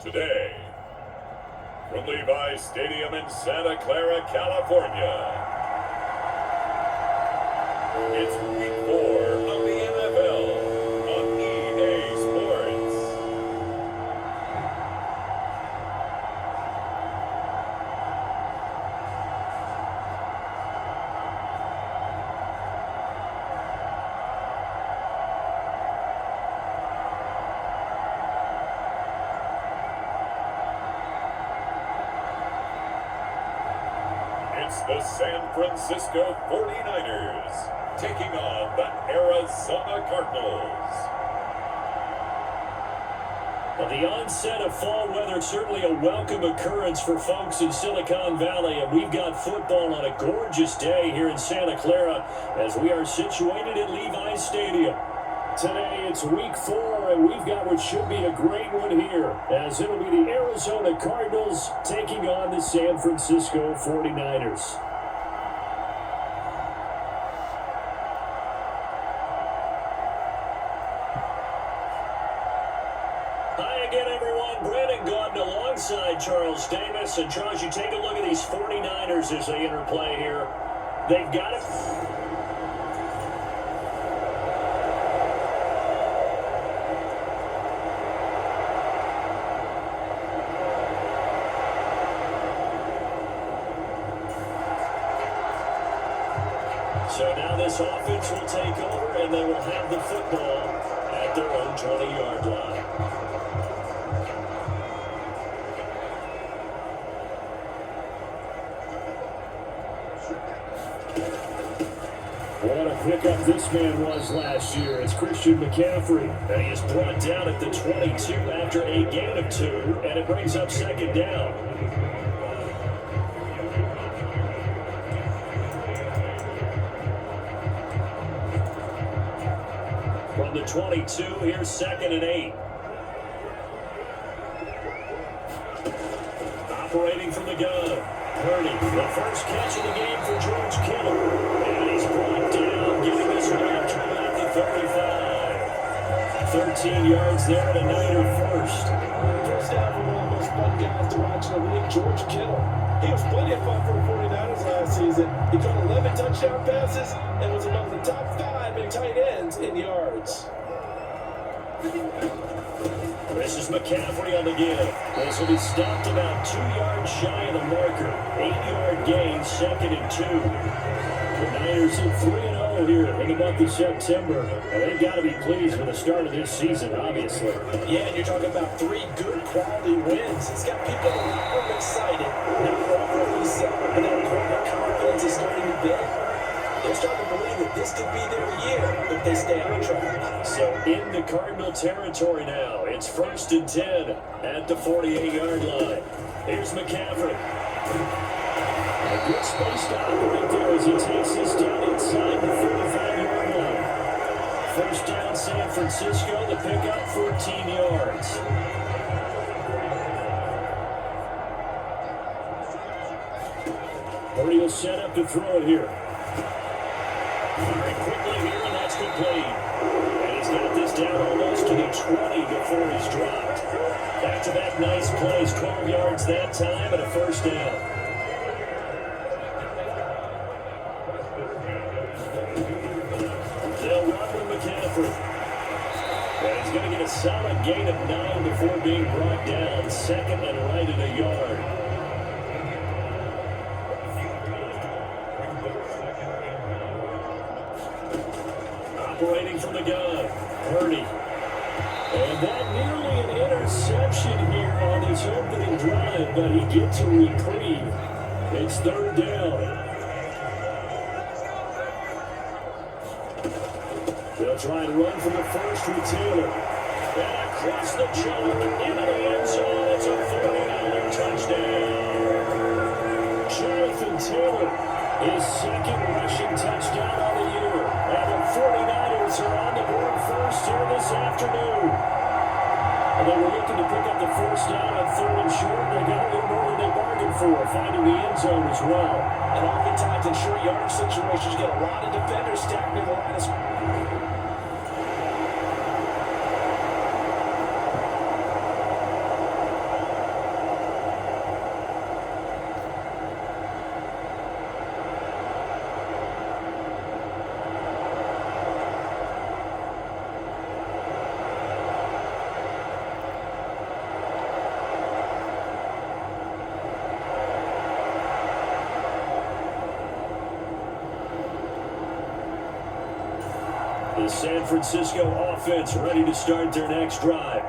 Today, from Levi's Stadium in Santa Clara, California, it's Week 4 of the NFL on EA Sports. It's the San Francisco 49ers taking on the Arizona Cardinals. Well, the onset of fall weather, certainly a welcome occurrence for folks in Silicon Valley, and we've got football on a gorgeous day here in Santa Clara as we are situated at Levi's Stadium. Today it's Week 4, and we've got what should be a great one here, as it'll be the Arizona Cardinals taking on the San Francisco 49ers. Hi again, everyone. Brandon Gaudin alongside Charles Davis. And Charles, you take a look at these 49ers as they enter play here. They've got it. So now this offense will take over, and they will have the football at their own 20-yard line. What a pickup this man was last year. It's Christian McCaffrey. And he is brought down at the 22 after a gain of 2, and it brings up second down. From the 22, here's 2nd and 8. Operating from the gun, Purdy, the first catch of the game for George Kittle. And he's brought down, giving this one after about the 35. 13 yards there at a Niner first. First down for one of the most fun guys to watch in the league, George Kittle. He was plenty of fun for the 49ers last season. He caught 11 touchdown passes and was among the top 5 in tight ends in yards. This is McCaffrey on the give. This will be stopped about 2 yards shy of the marker. 8-yard gain, 2nd and 2. The Niners are 3-0 here in the month of September. And they've got to be pleased with the start of this season, obviously. Yeah, and you're talking about 3 good quality wins. It's got people in the locker room excited. Now their confidence is starting to build. They're starting to believe that this could be their year if they stay on track. So in the Cardinal territory now, it's 1st and 10 at the 48-yard line. Here's McCaffrey. A good space to operate there as he takes this down inside the 45-yard line. First down, San Francisco. The pickup, 14 yards. Purdy will set up to throw it here. Very quickly here, and that's complete. And he's got this down almost to the 20 before he's dropped. Back to that nice play. 12 yards that time and a first down. They'll run with McCaffrey. And he's going to get a solid gain of 9 before being brought down. 2nd and right at a yard. Operating from the gun, Purdy. And that nearly an interception here on his opening drive, but he gets a reprieve. It's 3rd down. They'll try and run from the first with Taylor. And across the chalk into the end zone. It's a 49er touchdown. Jonathan Taylor, his 2nd rushing touchdown on the year. And the 49ers are on the board first here this afternoon. And they were looking to pick up the first down on 3rd and short. They got a little more than they bargained for, finding the end zone as well. And oftentimes in short yardage situations, you get a lot of defenders stacked in the line of San Francisco offense ready to start their next drive.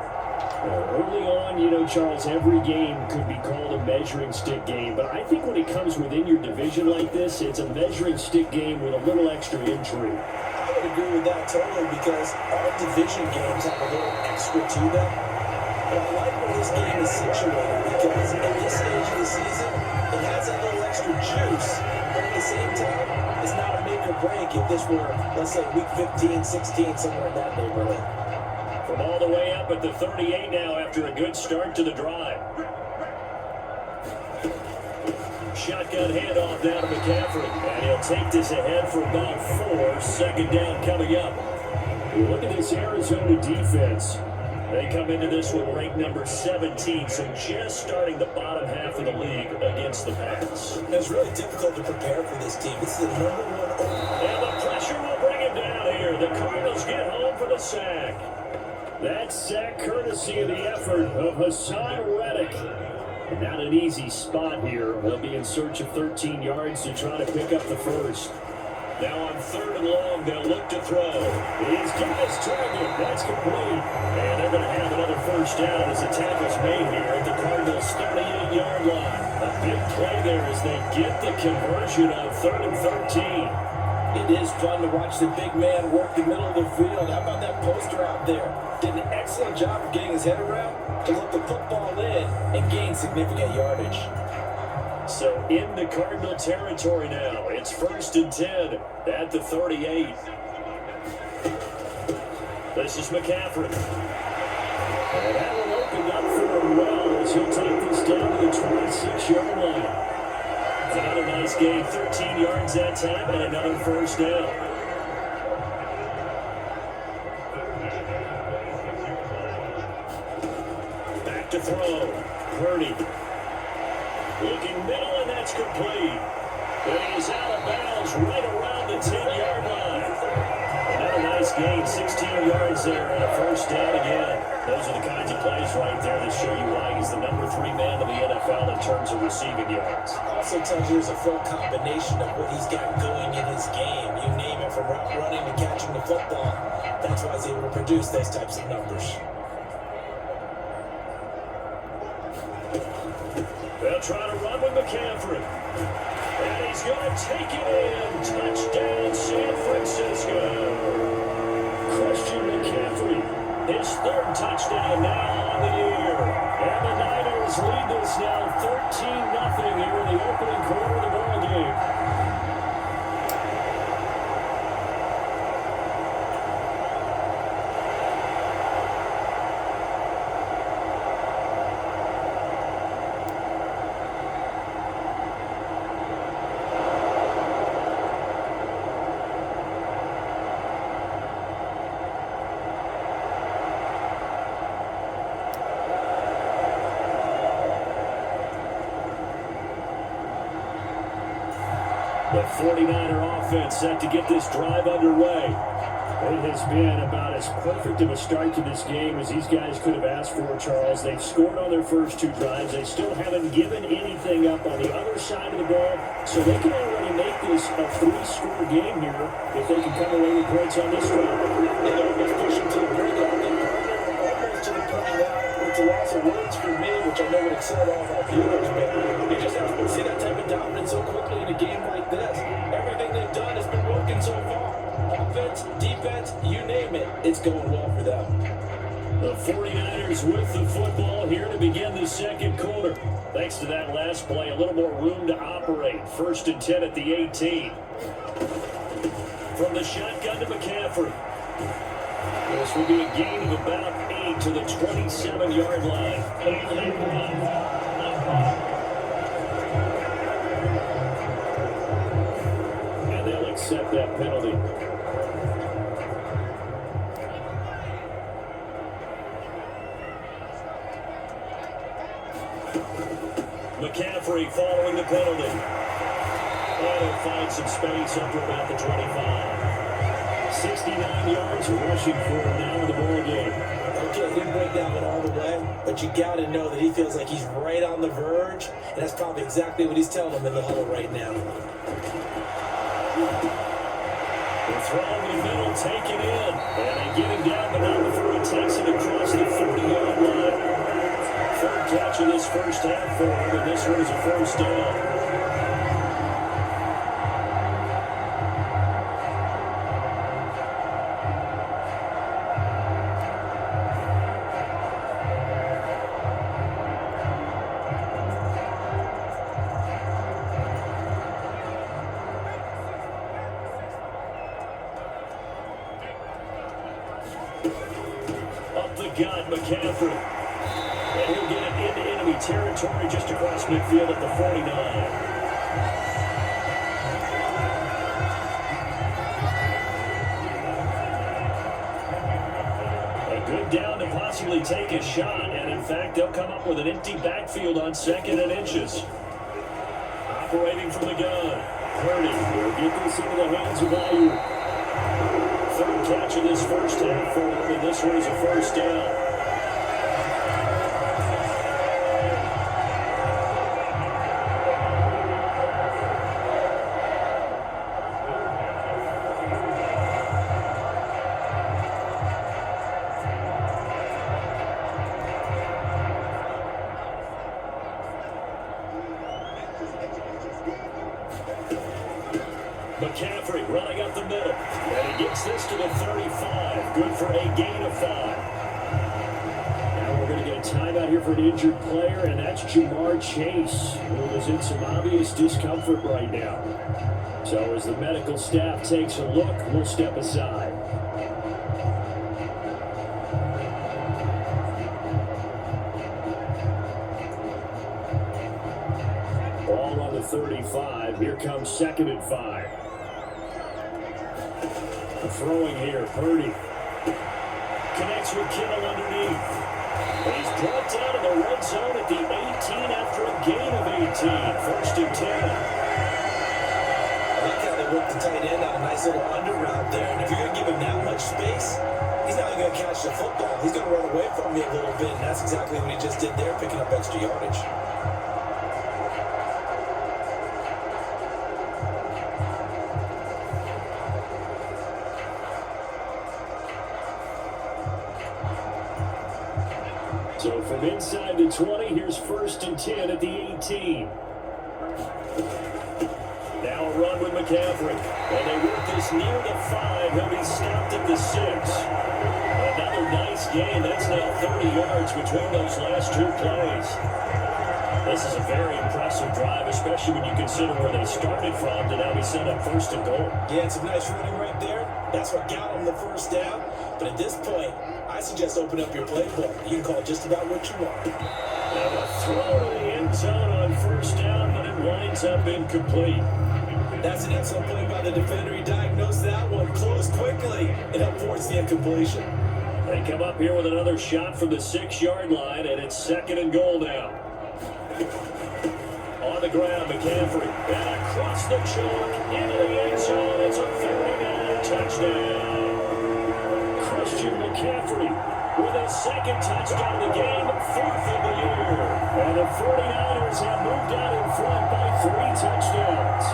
Early on, Charles, every game could be called a measuring stick game, but I think when it comes within your division like this, it's a measuring stick game with a little extra intrigue. I would agree with that totally because all division games have a little extra to them. But I like where this game is situated because at this stage of the season, it has a little extra juice. But at the same time, it's not a make or break if this were, let's say, week 15, 16, somewhere in that neighborhood. From all the way up at the 38 now after a good start to the drive. Shotgun handoff now to McCaffrey. And he'll take this ahead for about 4. Second down coming up. Look at this Arizona defense. They come into this one ranked number 17, so just starting the bottom half of the league against the pass. It's really difficult to prepare for this team. This is the number one overall. And the pressure will bring him down here. The Cardinals get home for the sack. That sack courtesy of the effort of Hassan Reddick. Not an easy spot here. They'll be in search of 13 yards to try to pick up the first. Now on 3rd and long, they'll look to throw. He's got his target. That's complete. And they're going to have another first down as the tackle's made here at the Cardinals' 38-yard line. A big play there as they get the conversion on 3rd and 13. It is fun to watch the big man work the middle of the field. How about that poster out there? Did an excellent job of getting his head around to let the football in and gain significant yardage. So in the Cardinal territory now. It's 1st and 10 at the 38. This is McCaffrey. And that one opened up for him well as he'll take this down to the 26-yard line. Another nice gain, 13 yards that time, and another first down. Back to throw. Purdy. Looking middle, and that's complete. But he's out of bounds right around the 10-yard line. Another nice gain, 16 yards there, and a first down again. Those are the kinds of plays right there that show you why he's the number 3 man of the NFL in terms of receiving yards. Also tells you there's a full combination of what he's got going in his game. You name it, from route running to catching the football. That's why he's able to produce those types of numbers. They'll try to run with McCaffrey. And he's going to take it in. Touchdown, San Francisco. Christian McCaffrey, his 3rd touchdown now on the year. And the Niners lead this now 13-0 here in the opening quarter of the ballgame. The 49er offense set to get this drive underway. It has been about as perfect of a start to this game as these guys could have asked for, Charles. They've scored on their first 2 drives. They still haven't given anything up on the other side of the ball, so they can already make this a 3-score game here if they can come away with points on this drive. They're almost pushing to the brink of the almost to the point now. It's a loss of words for me, which I know would excite all of our viewers, but you just have to see that type of dominance so quickly in a game like this. Everything they've done has been working so far. Offense, defense, you name it, it's going well for them. The 49ers with the football here to begin the second quarter. Thanks to that last play, a little more room to operate. 1st and 10 at the 18. From the shotgun to McCaffrey. This will be a gain of about 8 to the 27-yard line. And they'll accept that penalty. McCaffrey following the penalty. And he'll find some space under about the 25. 69 yards rushing for him now in the ball game. Okay, he didn't break down it all the way, but you got to know that he feels like he's right on the verge, and that's probably exactly what he's telling him in the huddle right now. The throw in the middle, taken in. And they get him down, but not before he takes it across the 40-yard line. Third catch of this first half for him, and this one is a first down. Got McCaffrey. And he'll get it into enemy territory just across midfield at the 49. A good down to possibly take a shot, and in fact, they'll come up with an empty backfield on 2nd and inches. Operating from the gun. Purdy will get this into the hands of Ayuk. Third catch of this first half for him, and this one is a first down. McCaffrey running up the middle, and he gets this to the 35. Good for a gain of 5. Now we're going to get a timeout here for an injured player, and that's Ja'Marr Chase, who is in some obvious discomfort right now. So as the medical staff takes a look, we'll step aside. Ball on the 35. Here comes 2nd and 5. Throwing here, Purdy connects with Kittle underneath. And he's brought down in the red zone at the 18 after a gain of 18. 1st and 10. I like how they work the tight end on a nice little under route there. And if you're going to give him that much space, he's not going to catch the football. He's going to run away from me a little bit, and that's exactly what he just did there, picking up extra yardage. So from inside the 20, here's 1st and 10 at the 18. Now a run with McCaffrey. And they work this near the 5. He'll be stopped at the 6. Another nice gain. That's now 30 yards between those last 2 plays. This is a very impressive drive, especially when you consider where they started from to now be set up 1st and goal. Yeah, it's some nice running right there. That's what got him the first down. But at this point, I suggest open up your playbook. You can call just about what you want. And a throw to the end zone on 1st down, but it winds up incomplete. That's an excellent play by the defender. He diagnosed that one, closed quickly, and helped force the incompletion. They come up here with another shot from the 6-yard line, and it's 2nd and goal now. On the ground, McCaffrey. And across the chalk, into the end zone. It's a 39 touchdown. Christian McCaffrey with a 2nd touchdown of the game, 4th of the year. And the 49ers have moved out in front by 3 touchdowns.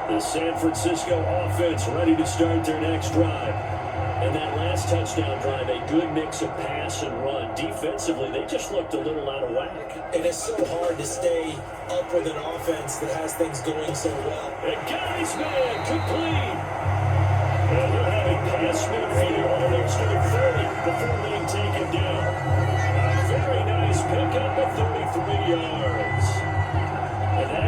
The San Francisco offense ready to start their next drive. And that last touchdown drive, a good mix of pass and run. Defensively, they just looked a little out of whack. And it's so hard to stay up with an offense that has things going so well. And Guy's man complete. And they're having pass midfield almost to the 30 before being taken down. A very nice pickup of 33 yards.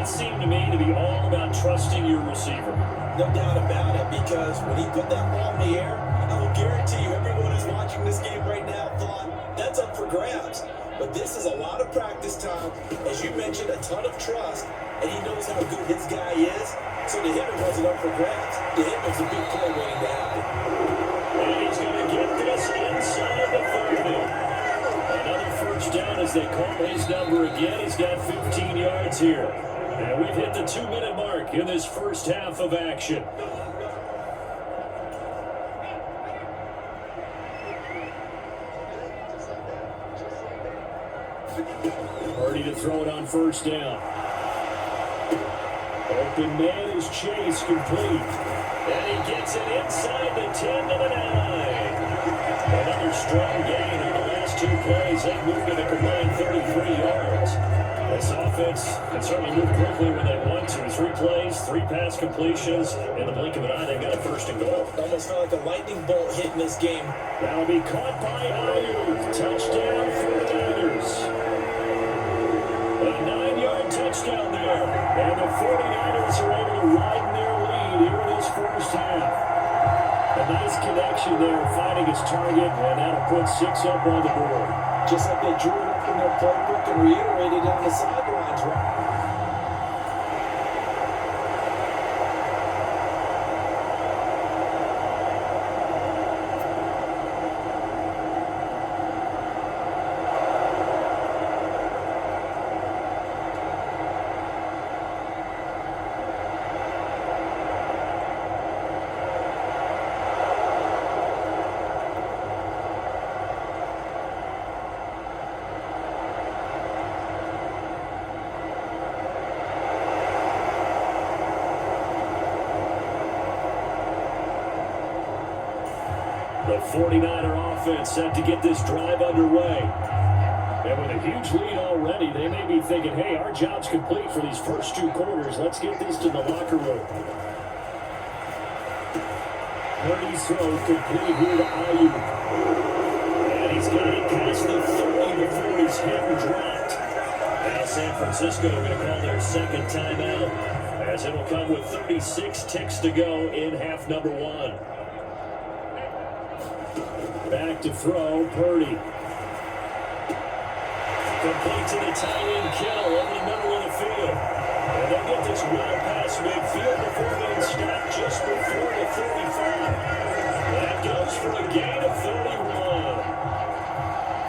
That seemed to me to be all about trusting your receiver. No doubt about it, because when he put that ball in the air, I will guarantee you everyone who's watching this game right now thought, that's up for grabs. But this is a lot of practice time. As you mentioned, a ton of trust, and he knows how good his guy is. So to him, it wasn't up for grabs. To him, it was a big play waiting to happen. And he's going to get this inside the 30. Another first down as they call his number again. He's got 15 yards here. And we've hit the 2-minute mark in this first half of action. Purdy to throw it on first down. Open man is Chase, complete. And he gets it inside the 10 to the 9. Another strong gain in the last 2 plays. They moved it a combined 33 yards. This offense can certainly move quickly when they want to. 3 plays, 3 pass completions. In the blink of an eye, they've got a first and goal. Almost felt like a lightning bolt hit in this game. That'll be caught by Ayuk. Touchdown for the Niners. A 9-yard touchdown there. And the 49ers are able to widen their lead here in this first half. A nice connection there, finding his target, and that'll put 6 up on the board. Just like they drew it up in their playbook and reiterated on the sidelines, right? The 49er offense set to get this drive underway. And with a huge lead already, they may be thinking, hey, our job's complete for these first 2 quarters. Let's get this to the locker room. Purdy's throw complete here to Ayuk. And he's got it past the 30 before he's hit and dropped. Now San Francisco going to call their second timeout, as it'll come with 36 ticks to go in half number 1. Back to throw, Purdy. Complete to the tight end, Kittle over the middle of the field. And they'll get this well past midfield before being stopped just before the 35. That goes for a gain of 31.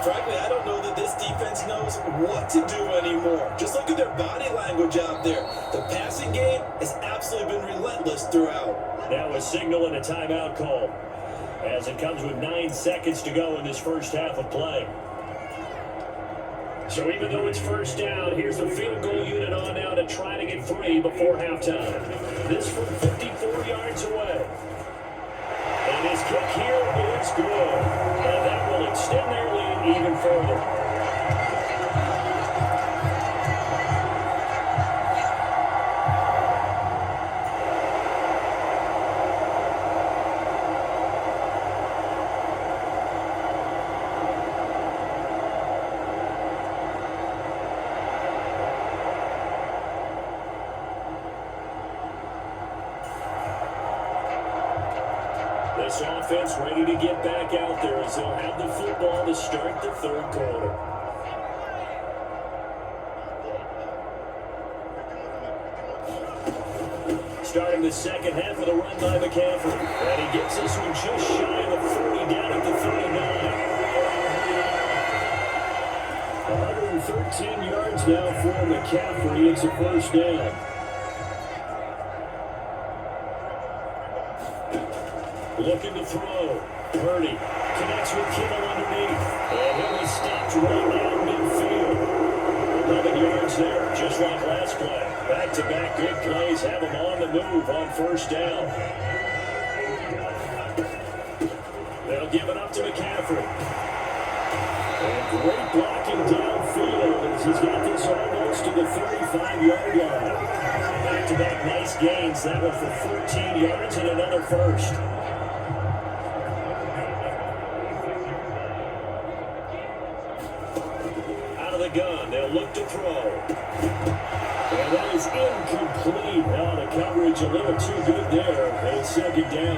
Frankly, I don't know that this defense knows what to do anymore. Just look at their body language out there. The passing game has absolutely been relentless throughout. Now a signal and a timeout call, as it comes with 9 seconds to go in this first half of play. So even though it's first down, here's the field goal unit on now to try to get 3 before halftime. This from 54 yards away. And his kick here is good. And that will extend their lead even further. This offense ready to get back out there as they'll have the football to start the third quarter. Starting the second half with a run by McCaffrey. And he gets this one just shy of the 40 down at the 39. 113 yards now for McCaffrey. It's a first down. Looking to throw. Purdy connects with Kittle underneath. And he was stopped right down midfield. 11 yards there, just like last play. Back-to-back good plays have him on the move on first down. They'll give it up to McCaffrey. And great blocking downfield as he's got this almost to the 35-yard line. Back-to-back nice gains. That one for 14 yards and another first. Gun. They'll They'll look to throw. And that is incomplete. Now the coverage a little too good there. And second down.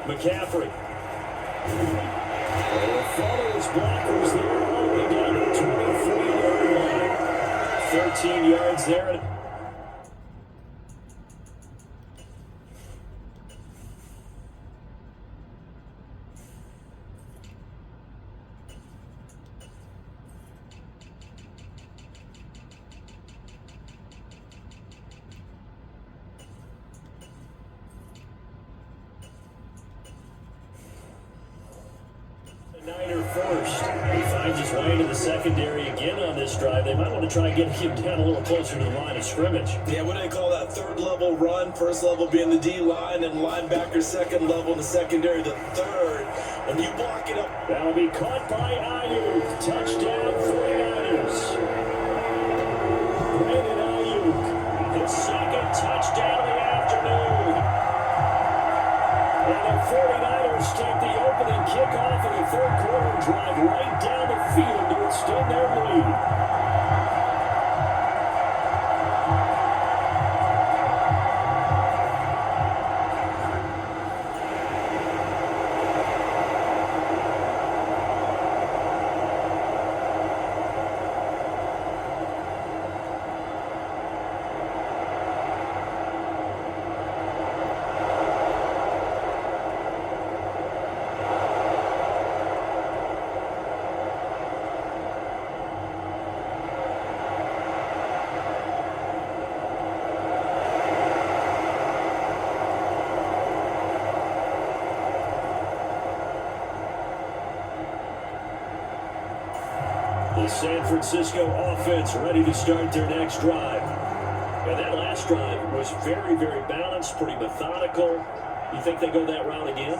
McCaffrey. And follows blockers there all the way down to the 23-yard line. 13 yards there. Niner first. He finds his way into the secondary again on this drive. They might want to try and get him down a little closer to the line of scrimmage. Yeah, what do they call that? Third level run. First level being the D-line, and linebacker second level in the secondary, the third. When you block it up. That'll be caught by Ayuk. Touchdown 49ers. Brandon Ayuk. His second touchdown of the afternoon. And the 49ers take the opening kickoff of the third quarter and drive right down the field to extend their lead. The San Francisco offense ready to start their next drive. And that last drive was very, very balanced, pretty methodical. You think they go that route again?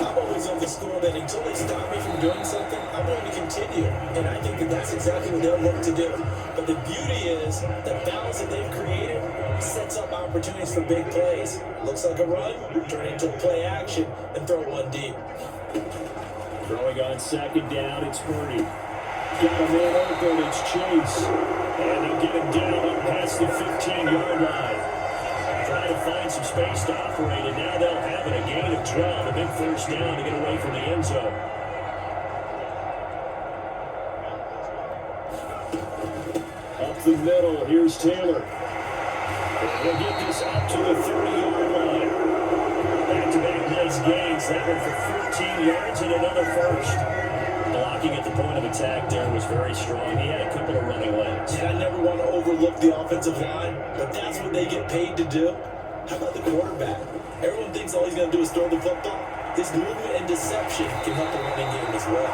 I'm always of the school that until they stop me from doing something, I'm going to continue. And I think that that's exactly what they'll look to do. But the beauty is the balance that they've created sets up opportunities for big plays. Looks like a run, turn into a play action, and throw one deep. Throwing on second down, it's Purdy. Got a man open, it's Chase. And they'll get him down up past the 15-yard line. Trying to find some space to operate, and now they'll have it. A gain of 12, a big first down to get away from the end zone. Up the middle, here's Taylor. And he'll get this up to the 30-yard line. Back-to-back nice gains. That one for 14 yards and another first. Blocking at the point of attack there was very strong. He had a couple of running lanes. And I never want to overlook the offensive line, but that's what they get paid to do. How about the quarterback? Everyone thinks all he's going to do is throw the football. His movement and deception can help the running game as well.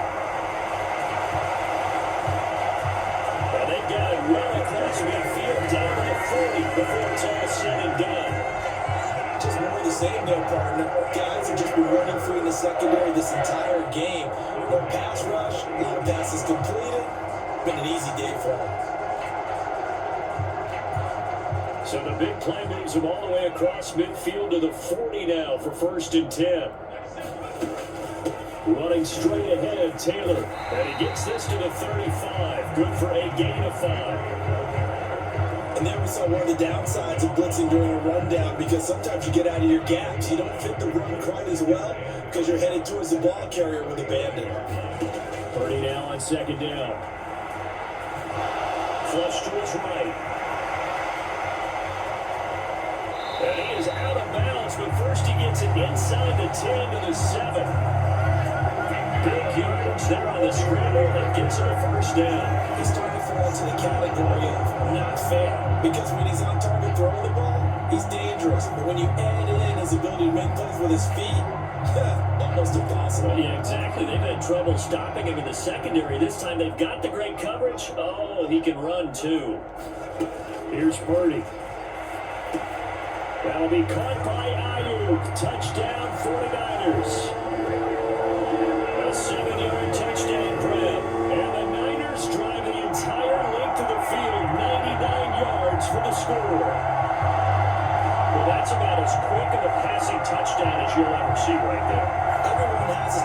Well, they've got it well across midfield down to the 40 before it's all said and done. Just more of the same though, partner. Guys have just been running free in the secondary this entire game. No pass rush, a lot of passes completed. Been an easy day for them. So the big play moves him all the way across midfield to the 40 now for 1st and 10. Running straight ahead, Taylor. And he gets this to the 35. Good for a gain of 5. And there we saw one of the downsides of blitzing during a rundown, because sometimes you get out of your gaps. You don't fit the run quite as well because you're headed towards the ball carrier with a bandit. Purdy now on second down. Flush to his right. And he is out of bounds, but first he gets it inside the 10 to the 7. Big yardage there on the scramble that gets him a first down. He's starting to fall into the category of not fair, because when he's on target throwing the ball, he's dangerous. But when you add in his ability to make plays with his feet, almost impossible. Yeah, exactly. They've had trouble stopping him in the secondary. This time they've got the great coverage. Oh, and he can run too. Here's Purdy. That'll be caught by Ayuk. Touchdown 49ers. A 7-yard touchdown grab. And the Niners drive the entire length of the field, 99 yards for the score. Well, That's about as quick of a passing touchdown as you'll ever see right there. Everyone has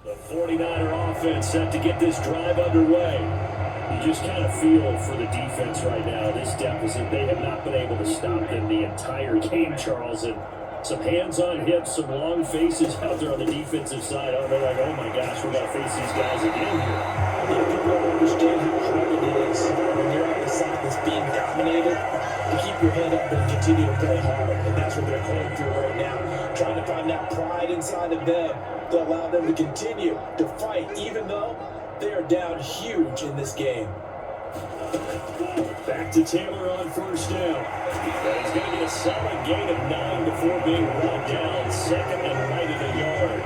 The 49er offense set to get this drive underway. You just kind of feel for the defense right now, this deficit. They have not been able to stop them the entire game, Charles. And some hands on hips, some long faces out there on the defensive side. Oh, they're like, oh my gosh, we got to face these guys again here. Yeah, people don't understand how hard it is when you're on the side that's being dominated to keep your head up and continue to play hard. And that's what they're going through right now. Trying to find that pride inside of them to allow them to continue to fight, even though they are down huge in this game. Back to Taylor on first down. He's going to get a solid gain of 9 before being brought down. Second and right at the yard.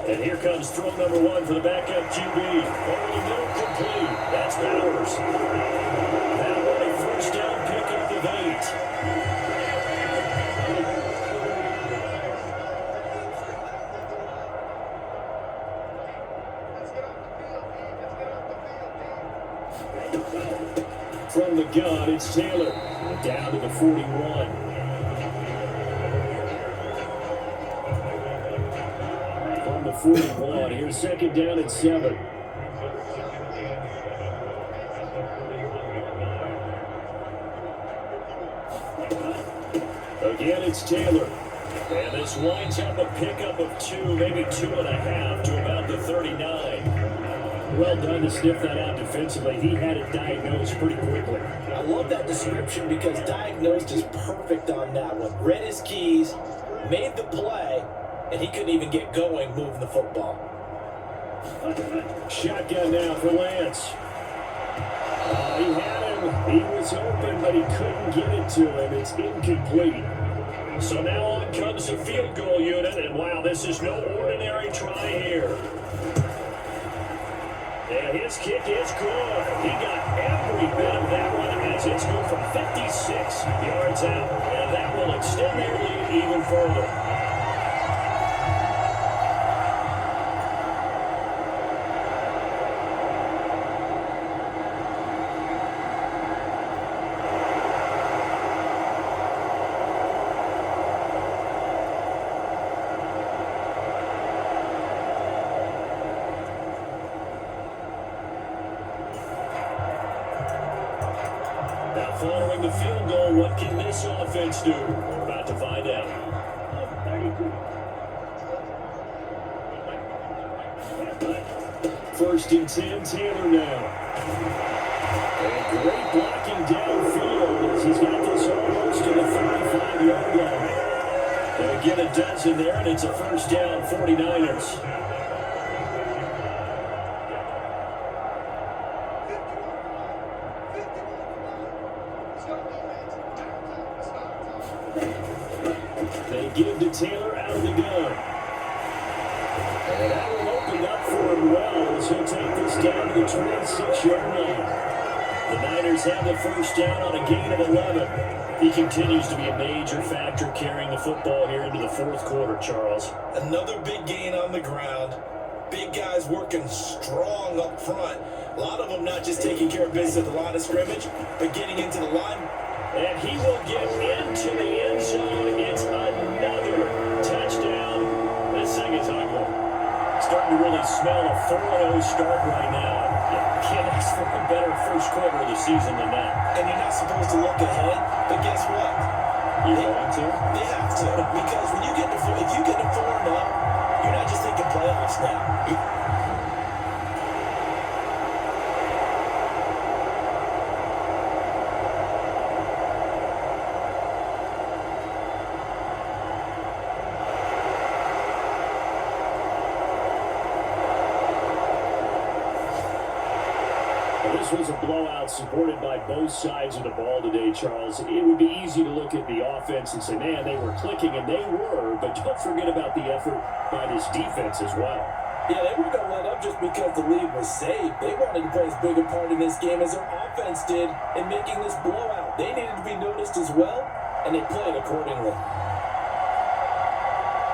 And here comes throw number 1 for the backup QB. Over the middle, complete. That's Bowers. That one a first down pickup of 8. From the gun, it's Taylor. Down to the 41. From the 41, here's second down and 7. Again, it's Taylor. And this winds up a pickup of 2, maybe 2.5 to about the 39. Well done to sniff that out defensively. He had it diagnosed pretty quickly. I love that description because diagnosed is perfect on that one. Read his keys, made the play, and he couldn't even get going moving the football. Shotgun now for Lance. He had him. He was open, but he couldn't get it to him. It's incomplete. So now on comes the field goal unit, and wow, this is no ordinary try here. And his kick is good. He got every bit of that one as it's good from 56 yards out. And that will extend their lead even further. Following the field goal, what can this offense do? We're about to find out. First and 10, Taylor now. And great blocking downfield as he's got this almost to the 35-yard line. They'll get a dozen there, and it's a first down, 49ers. They give to Taylor out of the gun. And that will open up for him well as he'll take this down to the 26-yard line. The Niners have the first down on a gain of 11. He continues to be a major factor carrying the football here into the fourth quarter, Charles. Another big gain on the ground. Big guys working strong up front. A lot of them not just taking care of business at the line of scrimmage, but getting into the line. And he will get into the end zone. It's another touchdown. This thing is ugly. Starting to really smell a 4-0 start right now. You can't ask for a better first quarter of the season than that. And you're not supposed to look ahead, but guess what? You're going to? They have to. Because when you get to if you get to 4-0, you're not just thinking playoffs now. This was a blowout supported by both sides of the ball today, Charles. It would be easy to look at the offense and say, man, they were clicking, and they were, but don't forget about the effort by this defense as well. Yeah, they weren't going to let up just because the lead was saved. They wanted to play as big a part in this game as their offense did in making this blowout. They needed to be noticed as well, and they played accordingly.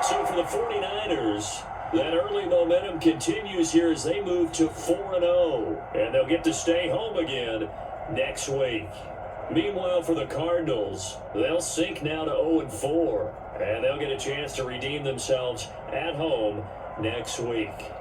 So for the 49ers, that early momentum continues here as they move to 4-0, and they'll get to stay home again next week. Meanwhile, for the Cardinals, they'll sink now to 0-4, and they'll get a chance to redeem themselves at home next week.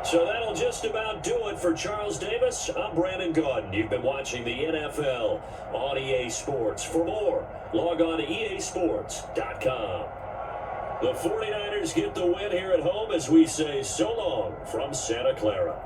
So that'll just about do it for Charles Davis. I'm Brandon Gaudin. You've been watching the NFL on EA Sports. For more, log on to easports.com. The 49ers get the win here at home as we say so long from Santa Clara.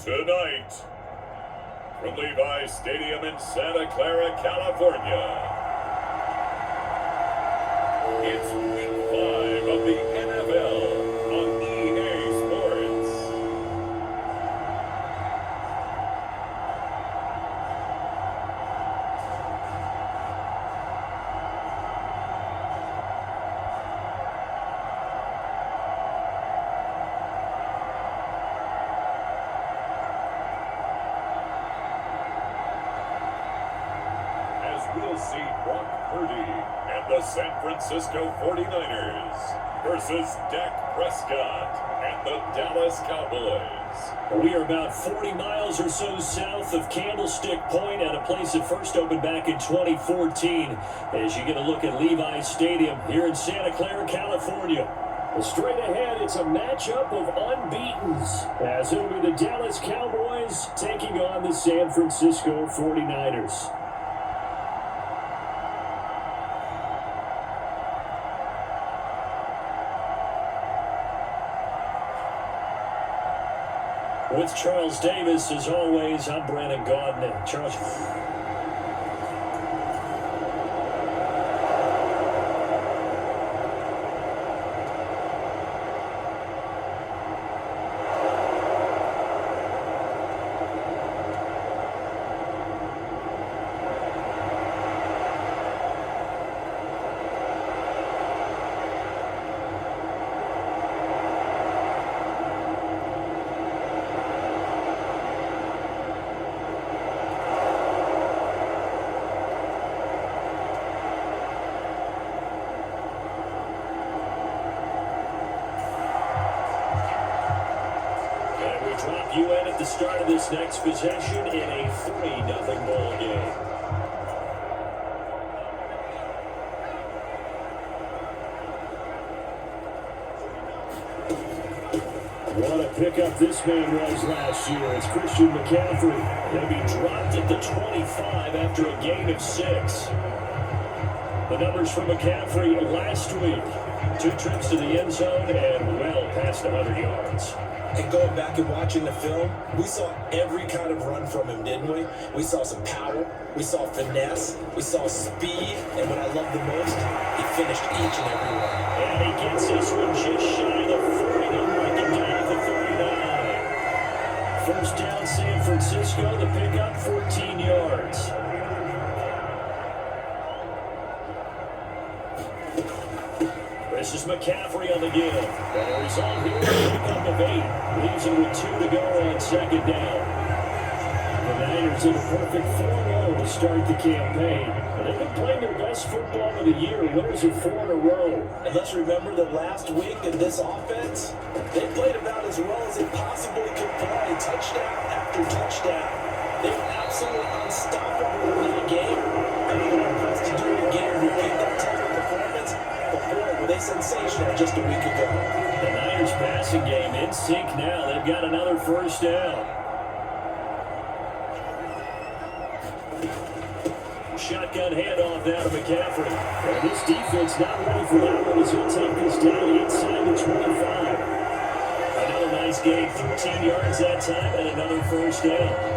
Tonight, from Levi's Stadium in Santa Clara, California, it's Week 5 of the NFL on EA Sports. We'll see Brock Purdy and the San Francisco 49ers versus Dak Prescott and the Dallas Cowboys. We are about 40 miles or so south of Candlestick Point at a place that first opened back in 2014 as you get a look at Levi's Stadium here in Santa Clara, California. Well, straight ahead, it's a matchup of unbeatens as it'll be the Dallas Cowboys taking on the San Francisco 49ers. With Charles Davis, as always, I'm Brandon Gaudin. Charles. Drop you in at the start of this next possession in a 3-0 ball game. What a pickup this man was last year. It's Christian McCaffrey. He'll be dropped at the 25 after a gain of 6. The numbers for McCaffrey last week. 2 trips to the end zone and well past 100 yards. And going back and watching the film, we saw every kind of run from him, didn't we? We saw some power, we saw finesse, we saw speed, and what I love the most, he finished each and every one. And he gets this one just shy of the 40 to break it down at the 39. First down, San Francisco, the pickup, 14 yards. This is McCaffrey on the give. The result here, a pickup of 8. Leaves him with 2 to go on second down. The Niners in a perfect 4-0 to start the campaign. And they've been playing their best football of the year. Winners of 4 in a row. And let's remember that last week in this offense, they played about as well as they possibly could play. Touchdown after touchdown. They were absolutely unstoppable in that game. And they were impressed to do it again and repeat that type of performance. But boy, were they sensational just a week ago. The Niners passing game in sync now. They've got another first down. Shotgun handoff now to McCaffrey. And this defense not ready for that one as he'll take this down inside the 25. Another nice gain, 13 yards that time, and another first down.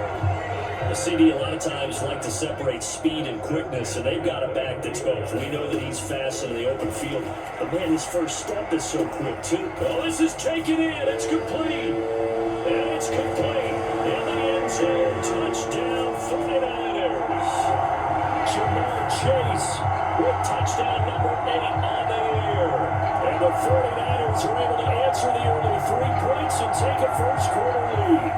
The CD a lot of times like to separate speed and quickness, and they've got a back that's both. We know that he's fast in the open field, but man, his first step is so quick too. Oh, this is taken in. It's complete. And it's complete. In the end zone. Touchdown, 49ers. Jamar Chase with touchdown number 8 on the year. And the 49ers are able to answer the early 3 points and take a first quarter lead.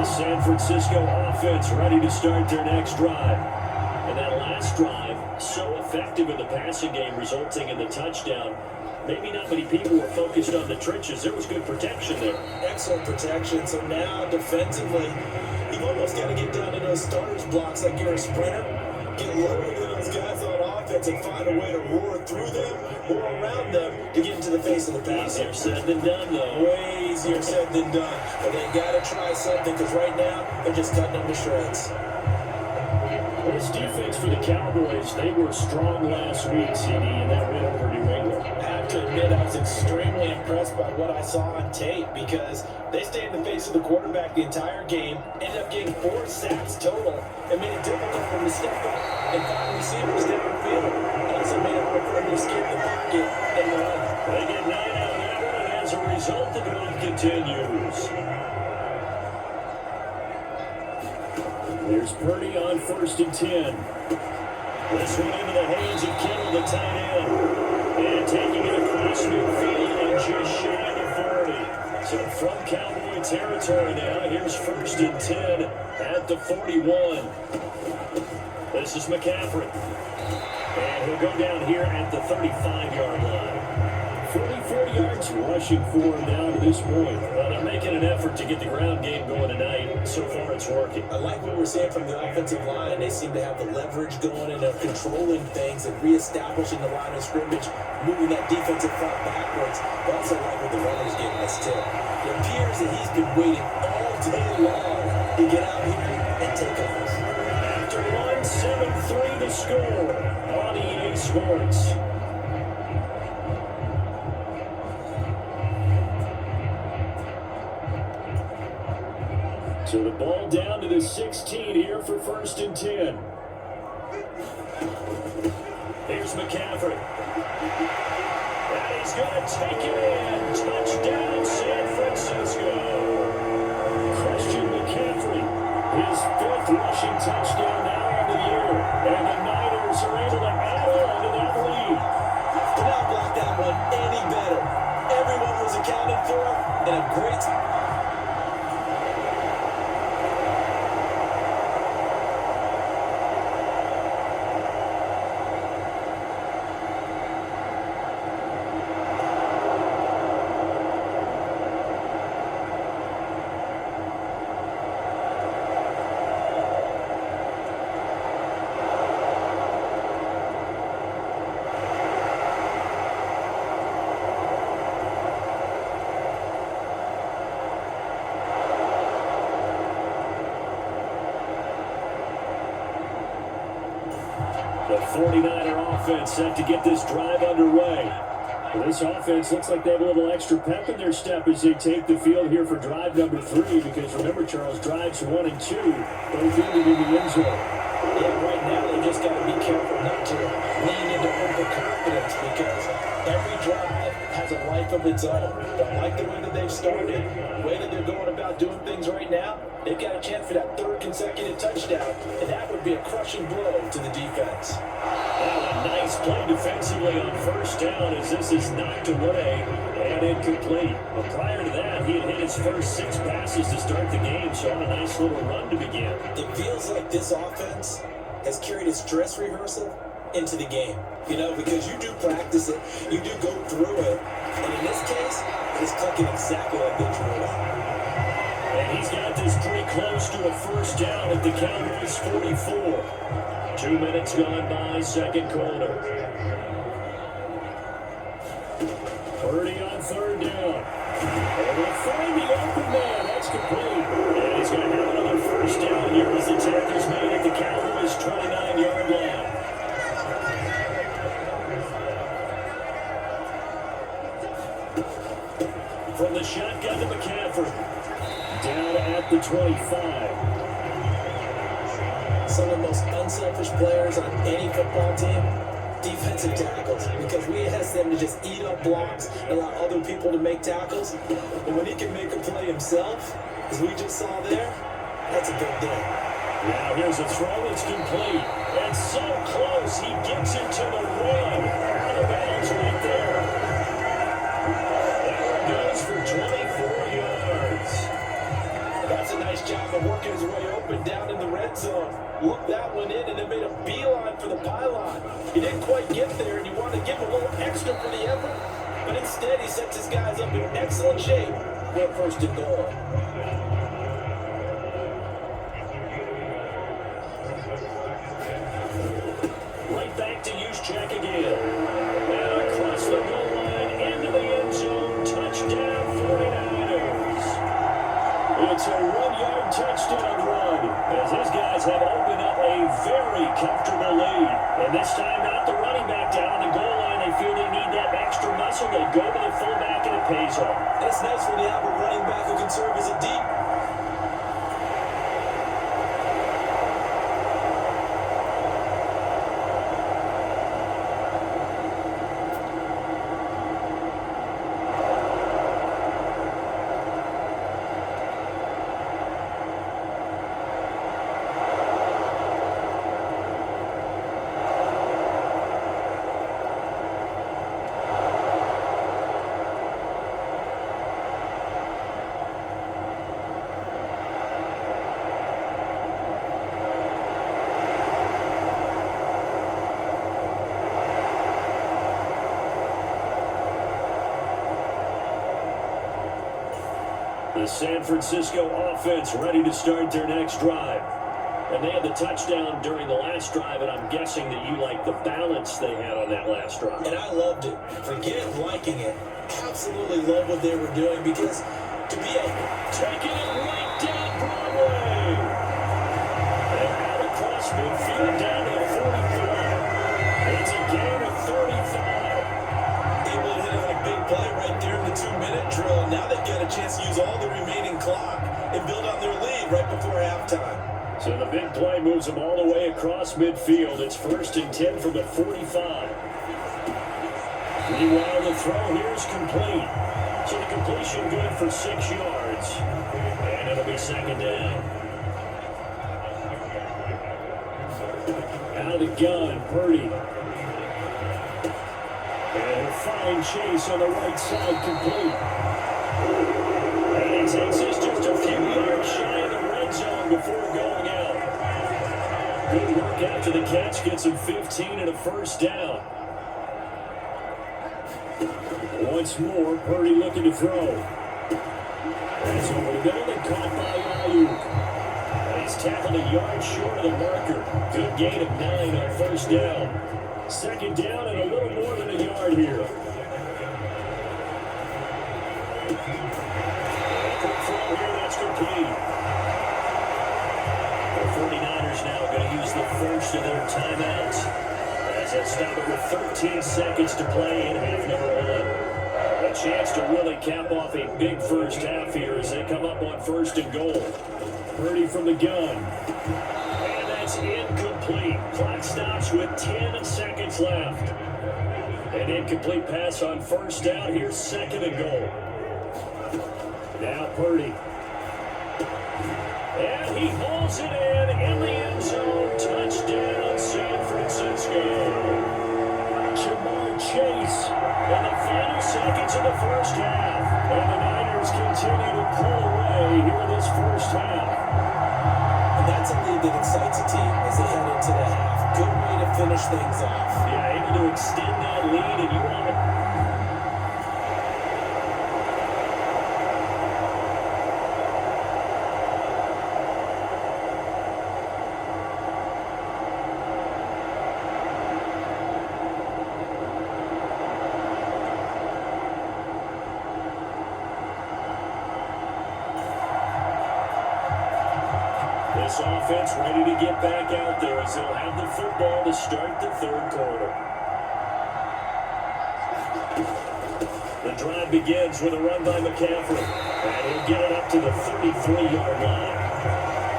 San Francisco offense ready to start their next drive. And that last drive, so effective. effective in the passing game, resulting in the touchdown. Maybe not many people were focused on the trenches. There was good protection there. Excellent protection. So now defensively, you've almost got to get down to those starters blocks like you're a sprinter. Get lower than those guys on offense and find a way to roar through them or around them to get into the face of the pass. Easier said than done, though. Way easier said than done. But they got to try something because right now they're just cutting them to shreds. This defense for the Cowboys, they were strong last week, CD, and that win over New England. I have to admit, I was extremely impressed by what I saw on tape because they stayed in the face of the quarterback the entire game, ended up getting 4 sacks total, and made it difficult for them to step up and find receivers downfield. It also made it hard for them to escape the pocket and run. They get 9 out of that one, and as a result, the drive continues. There's Purdy on 1st and 10. This one into the hands of Kittle, the tight end. And taking it across midfield and just shy of 40. So from Cowboy territory now, here's 1st and 10 at the 41. This is McCaffrey. And he'll go down here at the 35-yard line. 44 yards rushing for him now to this point. Well, they're making an effort to get the ground game going tonight. So far, it's working. I like what we're seeing from the offensive line. They seem to have the leverage going and they're controlling things and reestablishing the line of scrimmage, moving that defensive front backwards. But also like what the runner's giving us, too. It appears that he's been waiting all day long to get out here and take off. After 1, 7-3 to score on EA Sports. So the ball down to the 16 here for 1st and 10. Here's McCaffrey. And he's going to take it in. Touchdown, San Francisco. Christian McCaffrey, his 5th rushing touchdown now on the year. And the Niners are able to add on to that lead. Could not block that one any better. Everyone was accounted for and a great... The 49er offense set to get this drive underway. Well, this offense looks like they have a little extra pep in their step as they take the field here for drive number 3. Because remember, Charles, drives 1 and 2 both ended in the end zone. Yeah, right now they just got to be careful not to lean into overconfidence because every drive has a life of its own. Don't like the way that they've started, the way that they're going about doing things right now. They've got a chance for that 3rd consecutive touchdown, and that would be a crushing blow to the defense. Well, a nice play defensively on 1st down as this is knocked away and incomplete. But prior to that, he had hit his first 6 passes to start the game, so on a nice little run to begin. It feels like this offense has carried its dress rehearsal into the game. You know, because you do practice it, you do go through it, and in this case, it's clicking exactly like they drew it up. And he's got this pretty close to a 1st down at the Cowboys 44. 2 minutes gone by, 2nd quarter. Purdy on 3rd down. And they'll find the open man. That's complete. And he's going to have another 1st down here as the tacker's made at the Cowboys 29-yard line. From the shotgun to McCaffrey. Down at the 25. Some of the most unselfish players on any football team, defensive tackles, because we ask them to just eat up blocks and allow other people to make tackles. But when he can make a play himself, as we just saw there, that's a big deal. Now here's a throw, it's complete. And so close, he gets it to the run. Out of bounds right there. There it goes for 24 yards. That's a nice job of working his way open down in the red zone. Looked that one in and then made a beeline for the pylon. He didn't quite get there, and you want to give him a little extra for the effort, but instead he sets his guys up in excellent shape for first and goal. Right back to Juszczyk again. And across the goal line into the end zone. Touchdown 49ers. It's a 1-yard touchdown run as his guys have opened up a very comfortable lead. And this time not the running back down on the goal line. They feel they need that extra muscle. They go to the fullback and it pays off. And it's nice when you have a running back who can serve as a deep. The San Francisco offense ready to start their next drive. And they had the touchdown during the last drive, and I'm guessing that you like the balance they had on that last drive. And I loved it. Forget liking it. Absolutely love what they were doing because to be able Taking it right down Broadway. And out across midfield down to the 43. It's a gain of 35. able to hit on a big play right there in the 2-minute drill. Now they've got a chance to use all the remaining clock and build on their lead right before halftime. So the big play moves them all the way across midfield. It's 1st and 10 from the 45. Meanwhile, the throw here is complete. So the completion good for 6 yards. And it'll be 2nd down. Out of the gun, Purdy. And a fine chase on the right side, complete. And he takes us just a few yards shy of the red zone before going out. Good work after the catch, gets him 15 and a 1st down. Once more, Purdy looking to throw. That's over the middle and caught by Ayuk. He's tackled a yard short of the marker. Good gain of 9 on 1st down. 2nd down and a little more than a yard here. Quick throw here, that's complete. The 49ers now going to use the first of their timeouts as they stop it with 13 seconds to play in half number 1. A chance to really cap off a big first half here as they come up on 1st and goal. Purdy from the gun. And that's incomplete. Clock stops with 10 seconds left. An incomplete pass on 1st down. Here's 2nd and goal. Now Purdy. And he hauls it in the end zone. Touchdown, San Francisco. Jamar Chase in the final seconds of the 1st half. And the Niners continue to pull away here in this 1st half. And that's a lead that excites a team as they head into the half. Good way to finish things off. Yeah, able to extend that lead, and you want it. This offense ready to get back out there as they'll have the football to start the 3rd quarter. The drive begins with a run by McCaffrey. And he'll get it up to the 33-yard line.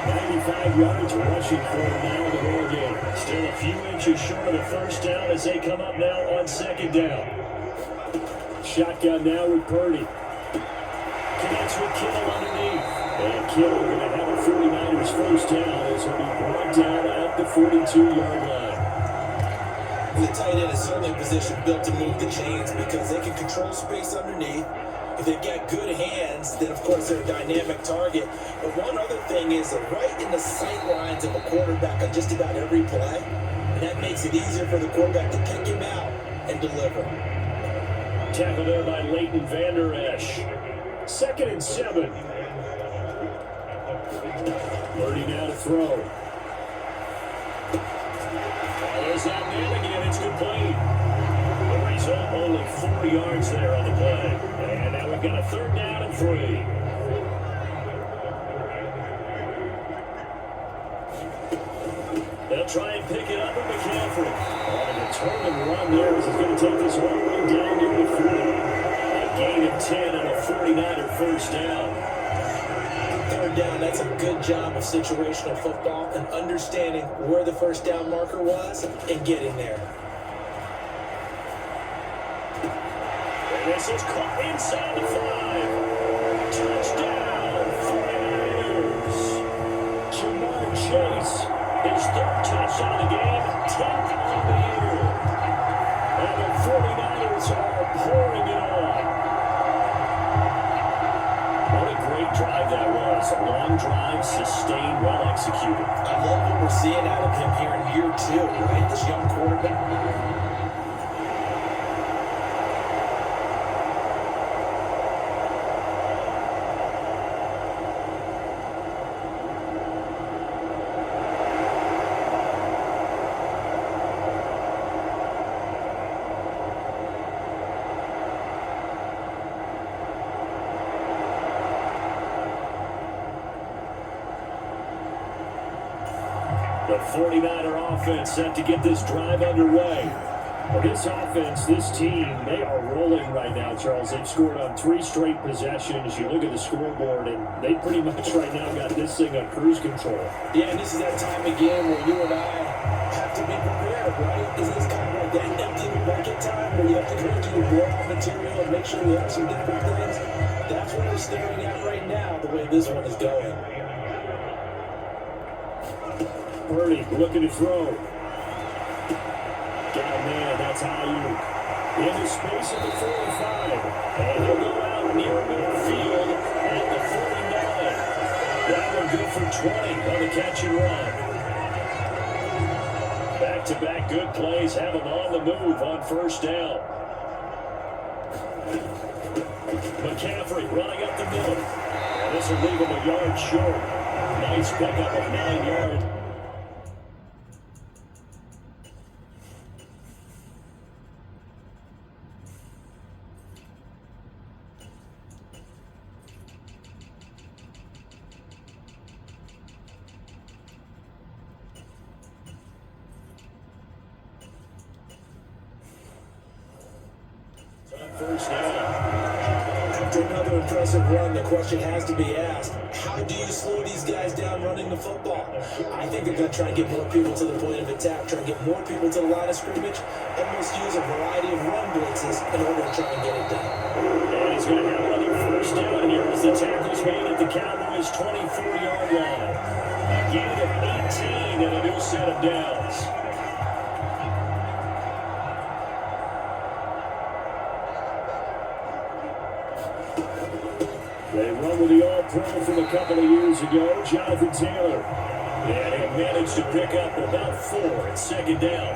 95 yards rushing for him now in the ball game. Still a few inches short of the 1st down as they come up now on 2nd down. Shotgun now with Purdy. Connects with Kittle underneath. And Kittle going to have a 49ers 1st down as he'll be brought down at the 42-yard line. The tight end is certainly a position built to move the chains because they can control space underneath. If they've got good hands, then of course they're a dynamic target. But one other thing is that right in the sight lines of a quarterback on just about every play, and that makes it easier for the quarterback to pick him out and deliver. Tackled there by Leighton Vander Esch. 2nd and 7. Purdy now to throw. There's that man again. It's complete. The result, only 4 yards there on the play. And now we've got a 3rd down and 3. They'll try and pick it up with McCaffrey. On a determined run there as he's going to take this all the way down to the 40. A gain of 10 on a 49er first down. 3rd down, that's a good job of situational football and understanding where the first down marker was and getting there. And this is caught inside the 5. Touchdown, 49ers. Jamar Chase, his 3rd touchdown of the game, 10th on the year. And the 49ers are pouring it on. What a great drive that was. A long drive, sustained, well executed. I love what we're seeing out of him here in year 2, right? This young quarterback. The 49er offense set to get this drive underway. Well, this offense, this team, they are rolling right now, Charles. They've scored on 3 straight possessions. You look at the scoreboard, and they pretty much right now got this thing on cruise control. Yeah, and this is that time of game where you and I have to be prepared, right? This is kind of like that empty bucket time where you have to go to your blowout material and make sure you have some different things. That's what we're staring at right now, the way this one is going. Purdy looking to throw. Got a man, that's Ayuk. Into space at the 45. And he'll go out near midfield at the 49. That one good for 20 on the catch and run. Back-to-back good plays have him on the move on first down. McCaffrey running up the middle. And this will leave him a yard short. Nice pickup of 9 yards. First down. After another impressive run, the question has to be asked, how do you slow these guys down running the football? I think they're going to try and get more people to the point of attack, try and get more people to the line of scrimmage, almost use a variety of run blitzes in order to try and get it done. And he's going to have another first down here as the tackle's made at the Cowboys' 24-yard line. A gain of 18 and a new set of downs. They run with the All-Pro from a couple of years ago, Jonathan Taylor. And he managed to pick up about 4 at second down.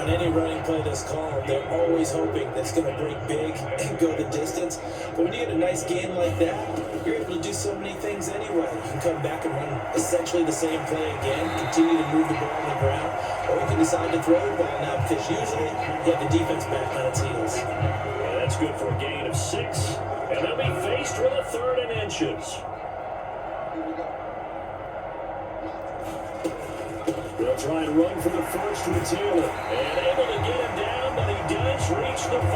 On any running play that's called, they're always hoping that it's going to break big and go the distance. But when you get a nice game like that, you're able to do so many things anyway. You can come back and run essentially the same play again, continue to move the ball on the ground, or you can decide to throw the ball now because usually you have the defense back on its heels. Yeah, that's good for a gain of 6. And they'll be faced with a 3rd and inches. They'll try and run for the first with Taylor. And able to get him down, but he does reach the 5.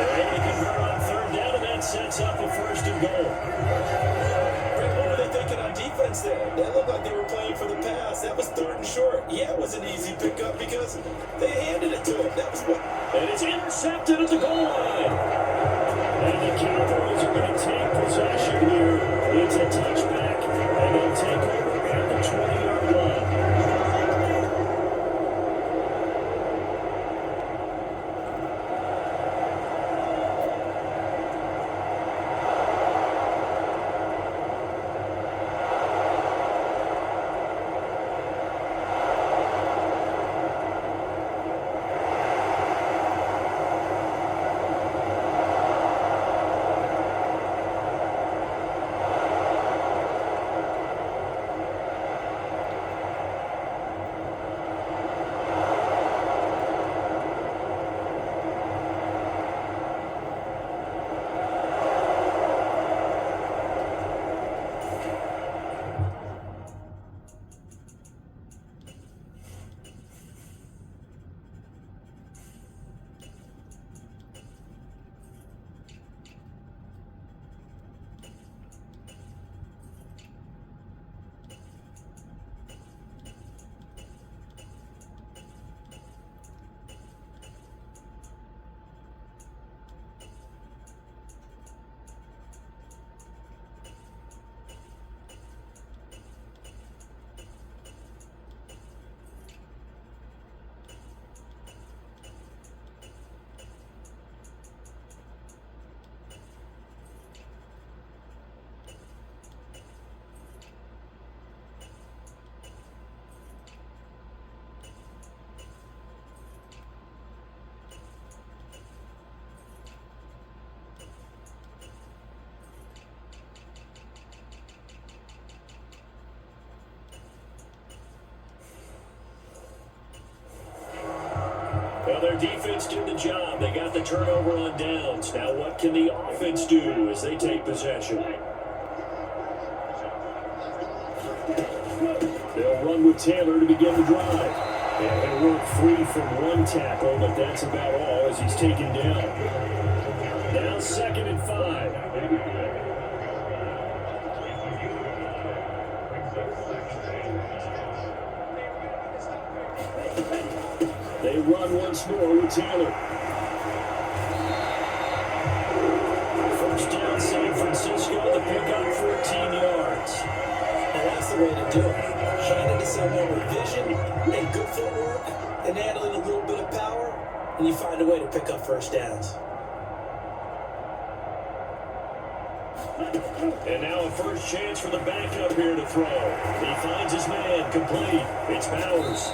They're able to convert on 3rd down, and that sets up a 1st and goal. Rick, what were they thinking on defense there? That looked like they were playing for the pass. That was 3rd and short. Yeah, it was an easy pickup because they handed it to him. That was what. And it's intercepted at the goal line. And the Cowboys are going to take possession here. It's a touchback, and they'll take over at the 20-yard line. Well, their defense did the job. They got the turnover on downs. Now what can the offense do as they take possession? They'll run with Taylor to begin the drive. And they work free from one tackle, but that's about all as he's taken down. Now 2nd and 5. They run once more with Taylor. First down, San Francisco. The pickup, 14 yards. And that's the way to do it. Hand it to someone with vision and good footwork and handling a little bit of power, and you find a way to pick up first downs. And now a first chance for the backup here to throw. He finds his man, complete. It's Bowers.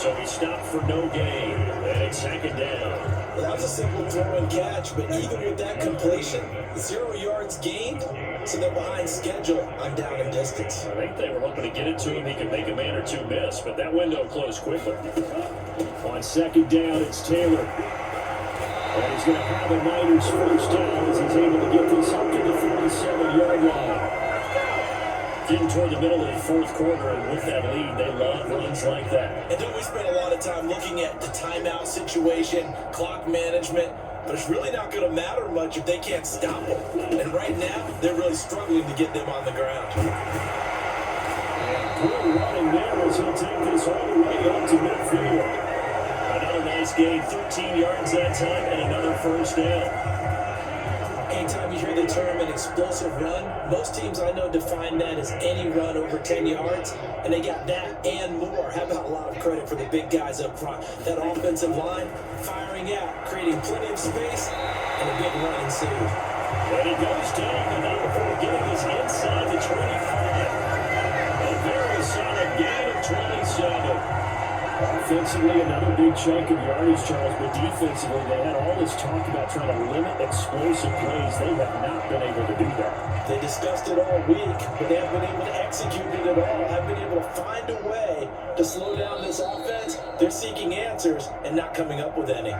So he stopped for no gain, and it's 2nd down. Well, that was a simple throw and catch, but even with that completion, 0 yards gained, so they're behind schedule on down and distance. I think they were hoping to get it to him. He could make a man or two miss, but that window closed quickly. On 2nd down, it's Taylor. And he's going to have a Niners first down as he's able to get this up to the 47-yard line. Getting toward the middle of the 4th quarter, and with that lead, they love runs like that. And don't we spend a lot of time looking at the timeout situation, clock management, but it's really not going to matter much if they can't stop them. And right now, they're really struggling to get them on the ground. And good running there as he'll take this all the way up to midfield. Another nice gain, 13 yards that time, and another first down. Anytime you hear the term an explosive run, most teams I know define that as any run over 10 yards, and they got that and more. How about a lot of credit for the big guys up front? That offensive line firing out, creating plenty of space, and a big run ensued. And he goes down, and now before getting this inside the 25. A very solid gain of 27. Offensively, another big chunk of yardage, Charles, but defensively, they had all this talk about trying to limit explosive plays. They have not been able to do that. They discussed it all week, but they haven't been able to execute it at all. Haven't been able to find a way to slow down this offense. They're seeking answers and not coming up with any.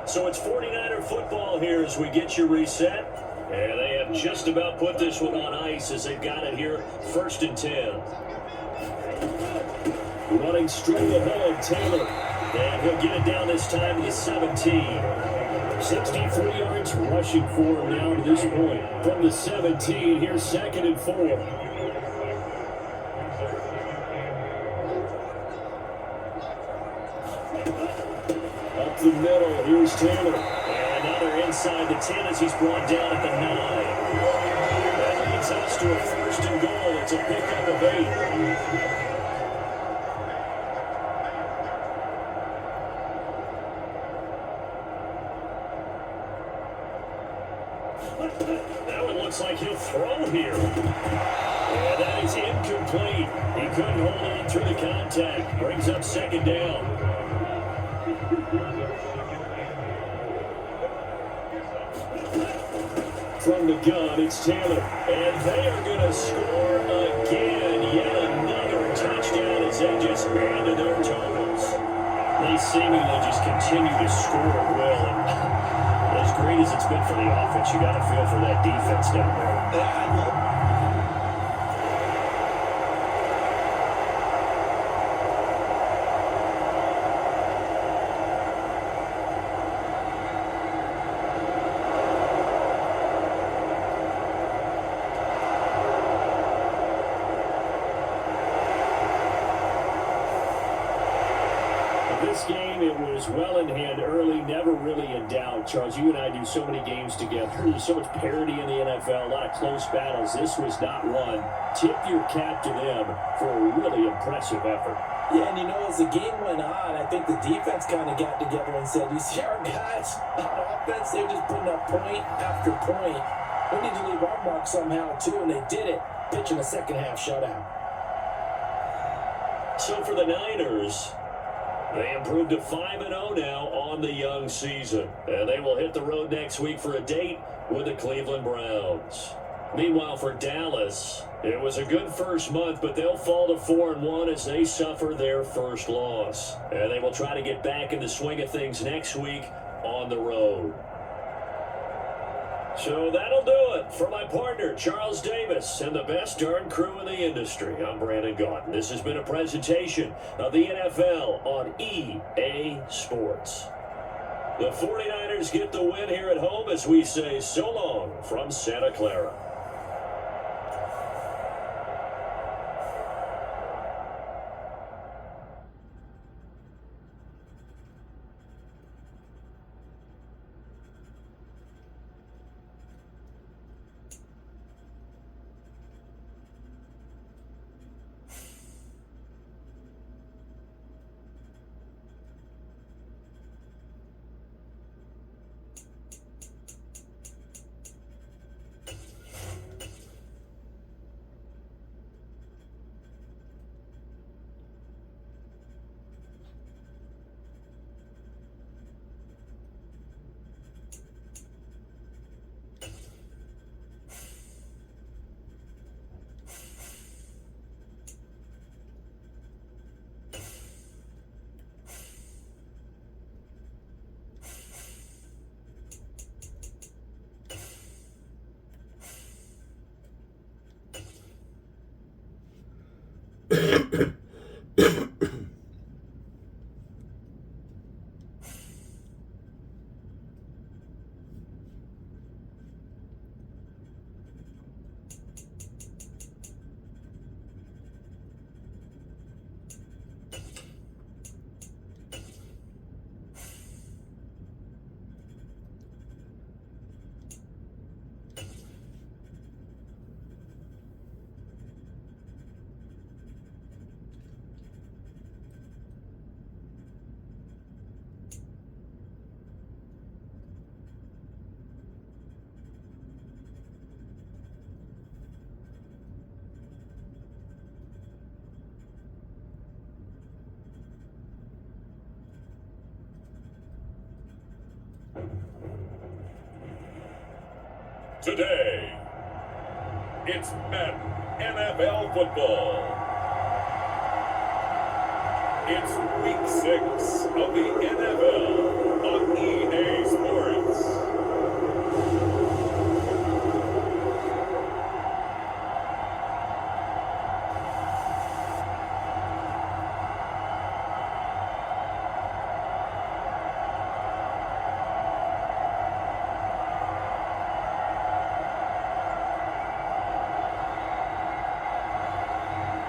So it's 49er football here as we get you reset. And they have just about put this one on ice as they've got it here, 1st and 10. Running straight ahead, Taylor. And he'll get it down this time to the 17. 63 yards rushing for him now to this point. From the 17, here's 2nd and 4. Up the middle, here's Taylor. And another inside the 10 as he's brought down at the 9. That leads us to a 1st and goal. It's a pickup of 8. Now it looks like he'll throw here. And that is incomplete. He couldn't hold on through the contact. Brings up 2nd down. From the gun, it's Taylor. And they are going to score again. Yet another touchdown as they just add to their totals. They seemingly just continue to score at will. And as great as it's been for the offense, you got to feel for that defense down there. This game, it was well in hand early, never really in doubt. Charles, you and I do so many games together. There's so much parity in the NFL, a lot of close battles. This was not one. Tip your cap to them for a really impressive effort. Yeah, and you know, as the game went on, I think the defense kind of got together and said, you see our guys on offense, they're just putting up point after point. We need to leave our mark somehow, too, and they did it, pitching a second-half shutout. So for the Niners, they improved to 5-0 now on the young season. And they will hit the road next week for a date with the Cleveland Browns. Meanwhile, for Dallas, it was a good first month, but they'll fall to 4-1 as they suffer their first loss. And they will try to get back in the swing of things next week on the road. So that'll do it for my partner, Charles Davis, and the best darn crew in the industry. I'm Brandon Gaudin. This has been a presentation of the NFL on EA Sports. The 49ers get the win here at home as we say so long from Santa Clara. Today, it's Madden NFL football. It's week 6 of the NFL on EA Sports.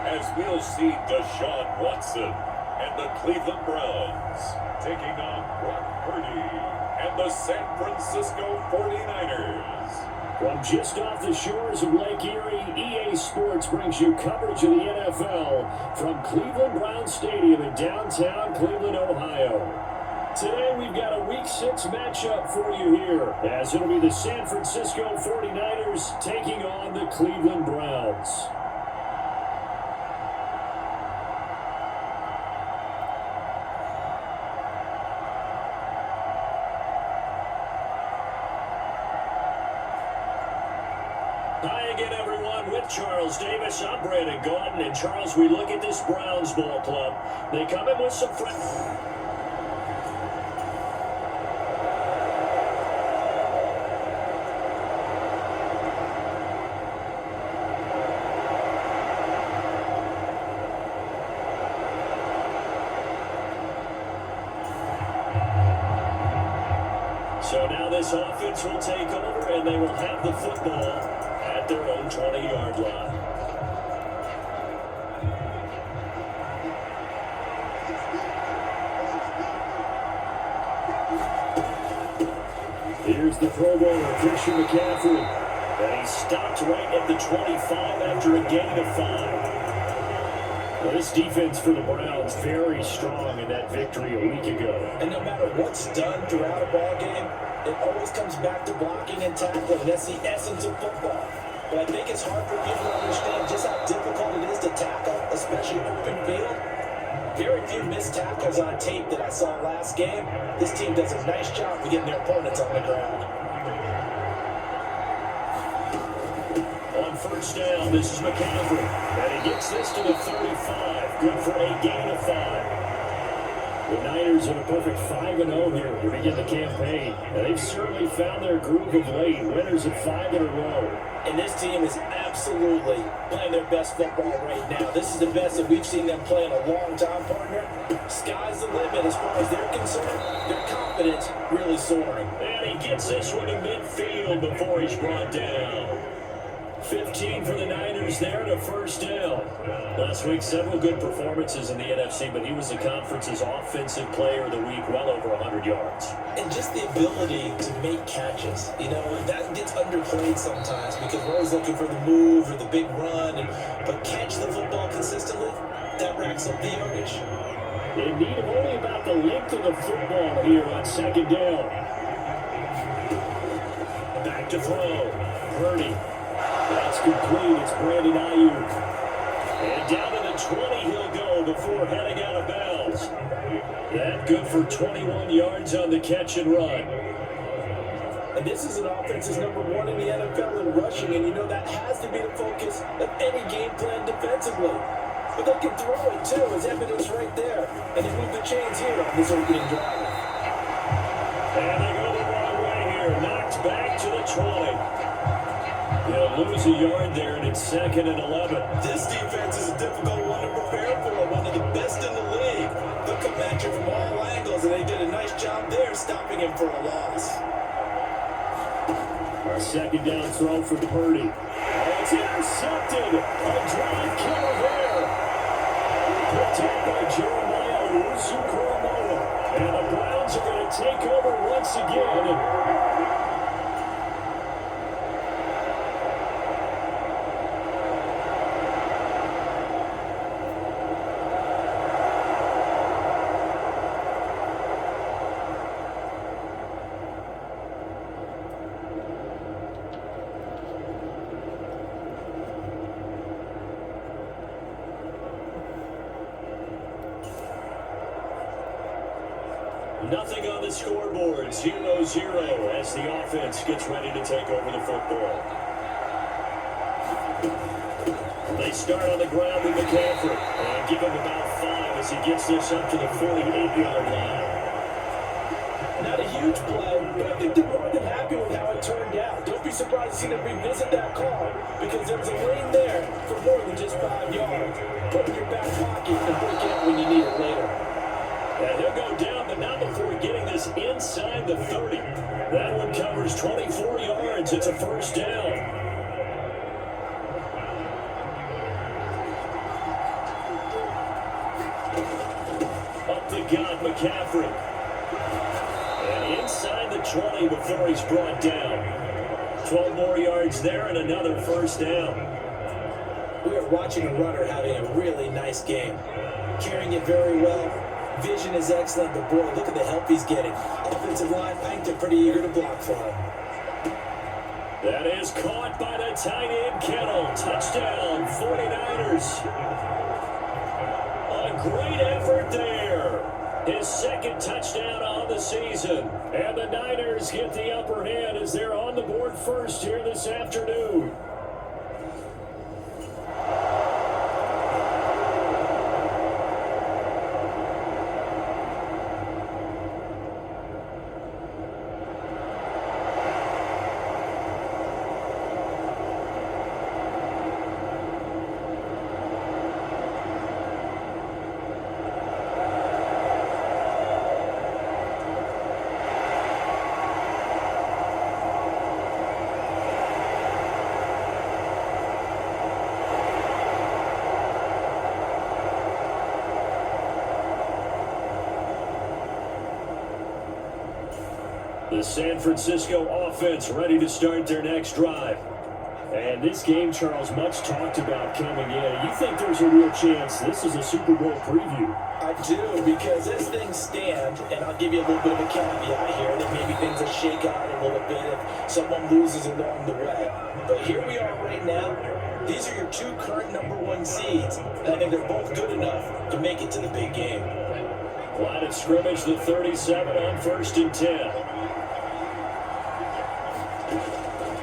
As we'll see Deshaun Watson and the Cleveland Browns taking on Brock Purdy and the San Francisco 49ers. From just off the shores of Lake Erie, EA Sports brings you coverage of the NFL from Cleveland Browns Stadium in downtown Cleveland, Ohio. Today we've got a Week 6 matchup for you here, as it'll be the San Francisco 49ers taking on the Cleveland Browns. Hi again, everyone. With Charles Davis, I'm Brandon Gaudin. And Charles, we look at this Browns ball club. They come in with some friends. So now this offense will take over, and they will have the football at their own 20-yard line. Here's the Pro Bowler, Christian McCaffrey. And he stopped right at the 25 after a gain of 5. Well, this defense for the Browns very strong in that victory a week ago. And no matter what's done throughout a ball game, it always comes back to blocking and tackling. That's the essence of football. But I think it's hard for people to understand just how difficult it is to tackle, especially open field. Very few missed tackles on tape that I saw last game. This team does a nice job of getting their opponents on the ground. first down. This is McCaffrey. And he gets this to the 35. Good for a gain of 5. The Niners are a perfect 5-0 here to begin the campaign. And they've certainly found their groove of late. Winners of 5 in a row. And this team is absolutely playing their best football right now. This is the best that we've seen them play in a long time, partner. Sky's the limit as far as they're concerned. Their confidence really soaring. And he gets this one to midfield before he's brought down. 15 for the Niners there and a first down. Last week, several good performances in the NFC, but he was the conference's offensive player of the week, well over 100 yards. And just the ability to make catches. You know, that gets underplayed sometimes because we're always looking for the move or the big run. But catch the football consistently, that racks up the yardage. In need of only about the length of the football here on second down. Back to throw. Purdy. That's complete. It's Brandon Ayuk. And down to the 20 he'll go before heading out of bounds. That good for 21 yards on the catch and run. And this is an offense that's number 1 in the NFL in rushing, and you know that has to be the focus of any game plan defensively. But they can throw it too, as evidence right there. And they move the chains here on this opening drive. And they go the wrong way here. Knocked back to the 20. They'll lose a yard there, and it's 2nd and 11. This defense is a difficult one to prepare for, one of the best in the league. They'll come at you from all angles, and they did a nice job there stopping him for a loss. A second down throw for Purdy. Oh, it's intercepted. A drive killer there. Picked up by Jeremiah Owusu-Koramoah. And the Browns are going to take over once again. Nothing on the scoreboard, 0-0 as the offense gets ready to take over the football. They start on the ground with McCaffrey and give him about 5 as he gets this up to the 48-yard line. Not a huge play, but I think they're more than happy with how it turned out. Don't be surprised to see them revisit that call because there was a lane there for more than just 5 yards. Put it in your back pocket and break it out when you need it later. And he'll go down, but not before getting this inside the 30. That one covers 24 yards. It's a first down. Up the gut, McCaffrey. And inside the 20 before he's brought down. 12 more yards there and another first down. We are watching a runner having a really nice game. Carrying it very well. Vision is excellent, but boy, look at the help he's getting. Offensive line, I think they're pretty eager to block for him. That is caught by the tight end, Kittle. Touchdown, 49ers. A great effort there. His 2nd touchdown on the season. And the Niners get the upper hand as they're on the board first here this afternoon. The San Francisco offense ready to start their next drive. And this game, Charles, much talked about coming in. You think there's a real chance this is a Super Bowl preview? I do, because as things stand, and I'll give you a little bit of a caveat here, that maybe things will shake out a little bit if someone loses along the way. But here we are right now. These are your 2 current number 1 seeds, and I think they're both good enough to make it to the big game. Line of scrimmage, the 37 on 1st and 10.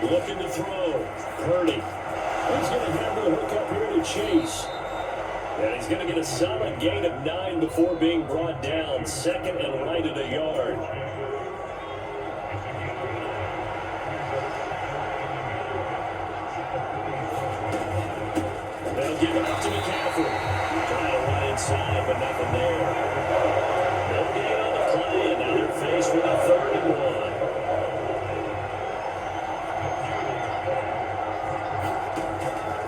Looking to throw. Purdy. He's going to have the hook up here to Chase. And he's going to get a solid gain of 9 before being brought down. Second and right at a yard. They'll give it up to McCaffrey. Trying to run inside, but nothing there. No gain on the play, and now they're faced with a 3rd and 1.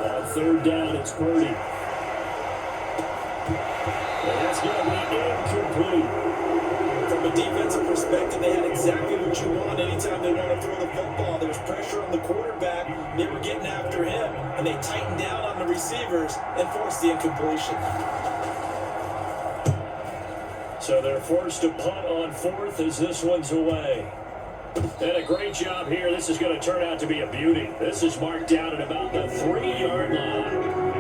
On 3rd down, it's Purdy. And that's going to be incomplete. From a defensive perspective, they had exactly what you want anytime they want to throw the football. There was pressure on the quarterback. They were getting after him, and they tightened down on the receivers and forced the incompletion. So they're forced to punt on 4th as this one's away. And a great job here. This is going to turn out to be a beauty. This is marked down at about the 3-yard line.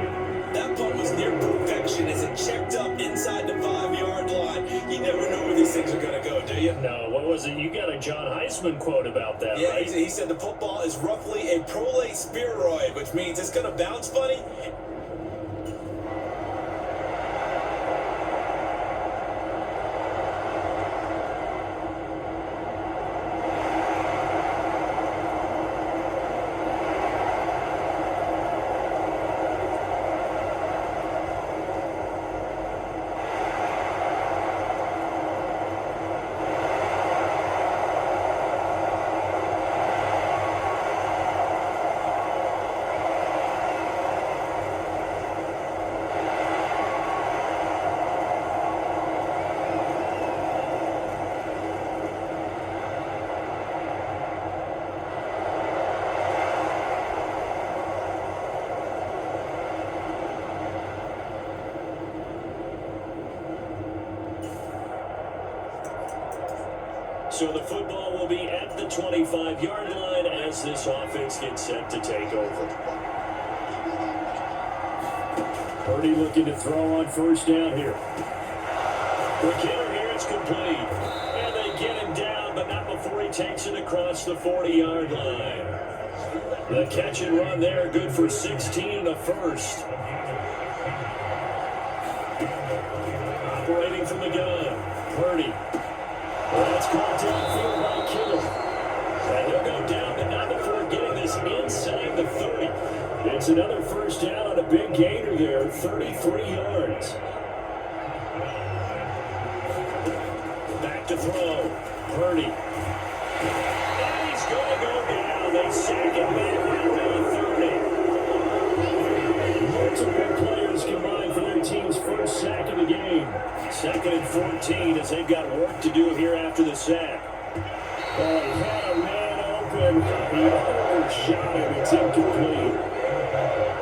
That punt was near perfection as it checked up inside the 5-yard line. You never know where these things are going to go, do you? No, what was it? You got a John Heisman quote about that, yeah, right? he said the football is roughly a prolate spheroid, which means it's going to bounce funny. So the football will be at the 25-yard line as this offense gets set to take over. Purdy looking to throw on 1st down here. For Kittle here, it's complete. And they get him down, but not before he takes it across the 40-yard line. The catch and run there, good for 16 and a first. Operating from the gun, Purdy. Well, that's called downfield by Kittle. And they'll go down, but not before getting this inside the 30. It's another 1st down on a big gainer there, 33 yards. Back to throw, Purdy. And he's going to go down. They sack him back down to the 30. Multiple players combined for their team's first sack of the game. 2nd and 14 as they've got work to do here after the sack. Oh, he had a man open. He overshot him. It's incomplete.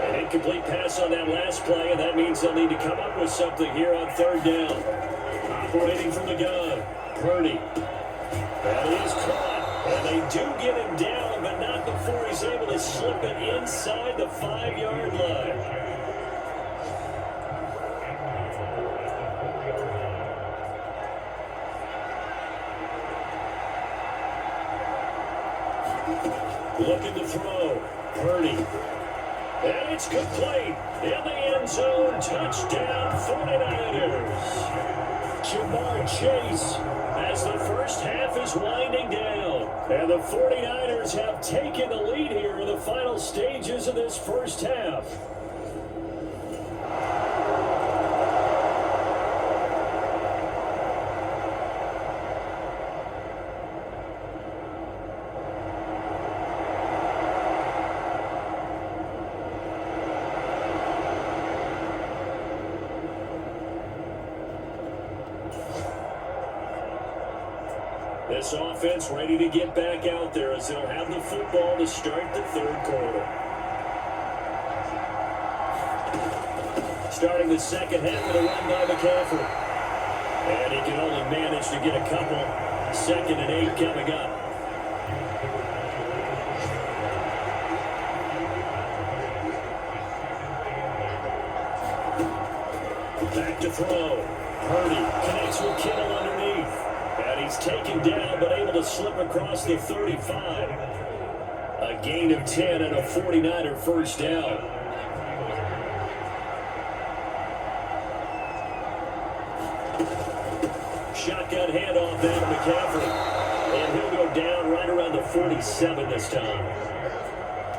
An incomplete pass on that last play, and that means they'll need to come up with something here on 3rd down. Operating from the gun, Purdy. That is caught, and they do get him down, but not before he's able to slip it inside the 5-yard line. Looking to throw, Purdy. And it's complete. In the end zone, touchdown 49ers. Jamar Chase as the first half is winding down. And the 49ers have taken the lead here in the final stages of this first half. This offense ready to get back out there as they'll have the football to start the 3rd quarter. Starting the 2nd half with a run by McCaffrey. And he can only manage to get a couple. 2nd and 8 coming up. Back to throw. Purdy connects with Kittle underneath. And he's taken down, but able to slip across the 35. A gain of 10 and a 49er first down. Shotgun handoff down to McCaffrey. And he'll go down right around the 47 this time.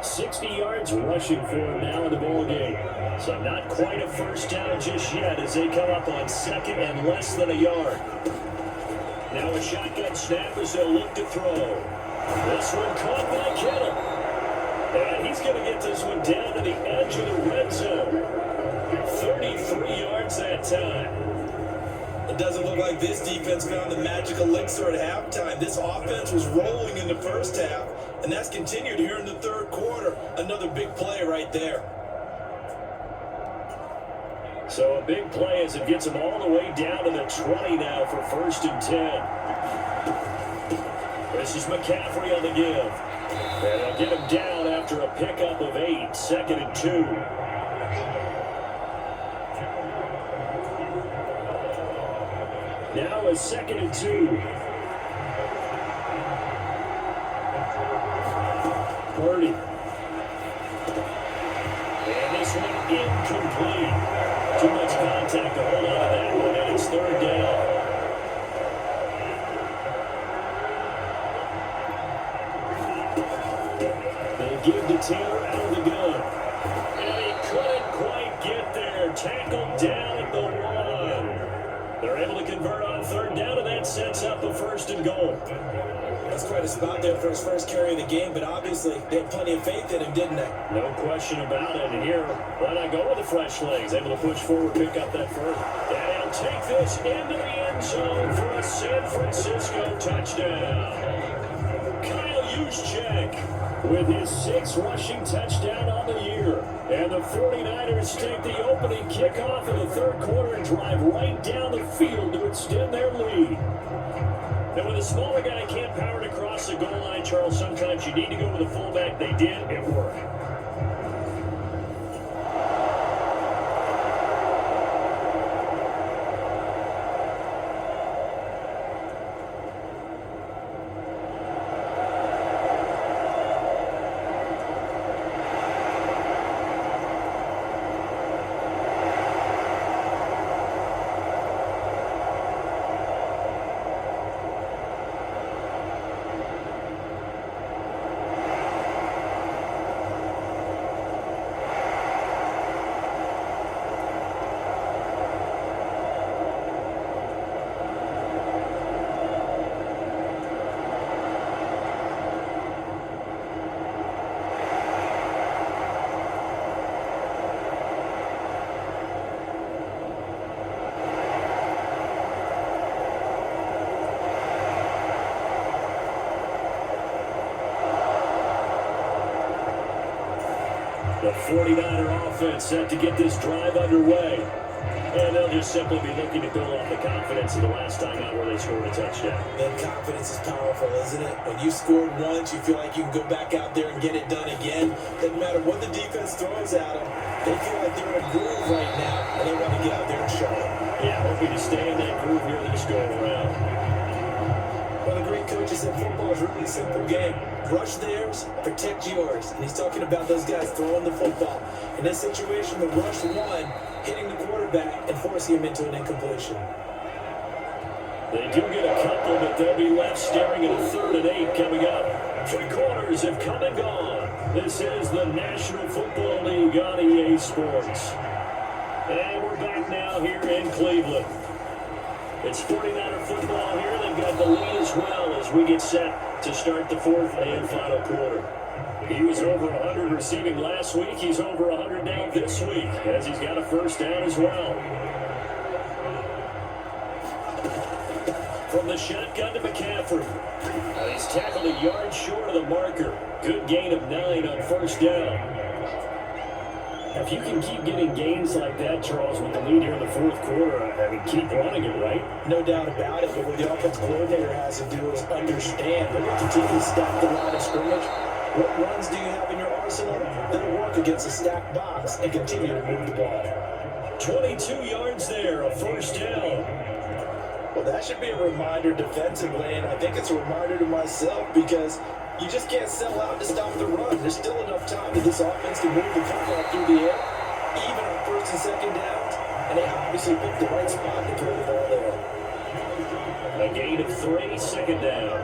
60 yards rushing for him now in the ball game. So not quite a first down just yet as they come up on second and less than a yard. Now a shotgun snap as they'll look to throw. This one caught by Kittle. And he's going to get this one down to the edge of the red zone. 33 yards that time. It doesn't look like this defense found the magic elixir at halftime. This offense was rolling in the first half, and that's continued here in the third quarter. Another big play right there. So a big play as it gets them all the way down to the 20 now for 1st and 10. This is McCaffrey on the give. And they'll get him down after a pickup of 8, 2nd and 2. Now a 2nd and 2. Purdy. And this one incomplete. Too much contact to hold on to that one, and it's 3rd down. They'll give to Taylor out of the gun. And he couldn't quite get there. Tackled down at the 1. They're able to convert on 3rd down, and that sets up a 1st and goal. That's quite a spot there for his first carry of the game, but obviously they had plenty of faith in him, didn't they? No question about it. And here, why not go with the fresh legs? Able to push forward, pick up that first. And he'll take this into the end zone for a San Francisco touchdown. Kyle Juszczyk with his 6th rushing touchdown on the year. And the 49ers take the opening kickoff in the third quarter and drive right down the field to extend their lead. Now, when a smaller guy can't power it across the goal line, Charles, sometimes you need to go with the fullback. They did. It worked. The 49er offense set to get this drive underway. And they'll just simply be looking to build off the confidence of the last time out where they scored a touchdown. And confidence is powerful, isn't it? When you scored once, you feel like you can go back out there and get it done again. Doesn't matter what the defense throws at them. They feel like they're in a groove right now, and they want to get out there and show it. Yeah, hoping to stay in that groove here this go around. Well, the great coach said football is really a simple game. Rush theirs, protect yours. And he's talking about those guys throwing the football. In this situation, the rush one, hitting the quarterback and forcing him into an incompletion. They do get a couple, but they'll be left staring at a 3rd and 8 coming up. 3 quarters have come and gone. This is the National Football League on EA Sports. And we're back now here in Cleveland. It's 49er football here. They've got the lead as well as we get set to start the 4th and final quarter. He was over 100 receiving last week. He's over 100 now this week as he's got a first down as well. From the shotgun to McCaffrey. He's tackled a yard short of the marker. Good gain of 9 on first down. If you can keep getting gains like that, Charles, with the lead here in the 4th quarter, I mean, keep running it, right? No doubt about it, but what the offensive coordinator has to do is understand. They're going to continue to stack the line of scrimmage. What runs do you have in your arsenal that'll work against a stacked box and continue to move the ball? 22 yards there, a first down. that should be a reminder defensively, and I think it's a reminder to myself because you just can't sell out to stop the run. There's still enough time that this offense can move the football through the air, even on first and second downs, and they obviously picked the right spot to throw the ball there. A gain of 3, second down.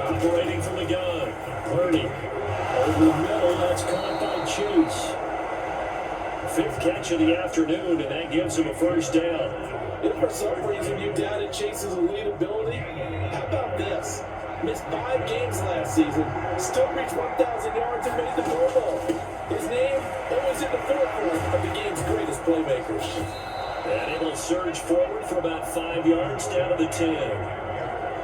Operating from the gun, Purdy. Over the middle, that's caught by Chase. 5th catch of the afternoon, and that gives him a first down. If for some reason you doubted Chase's elite ability, how about this? Missed 5 games last season, still reached 1,000 yards and made the Pro Bowl. His name always in the forefront of the game's greatest playmakers. And able to surge forward for about 5 yards down to the 10.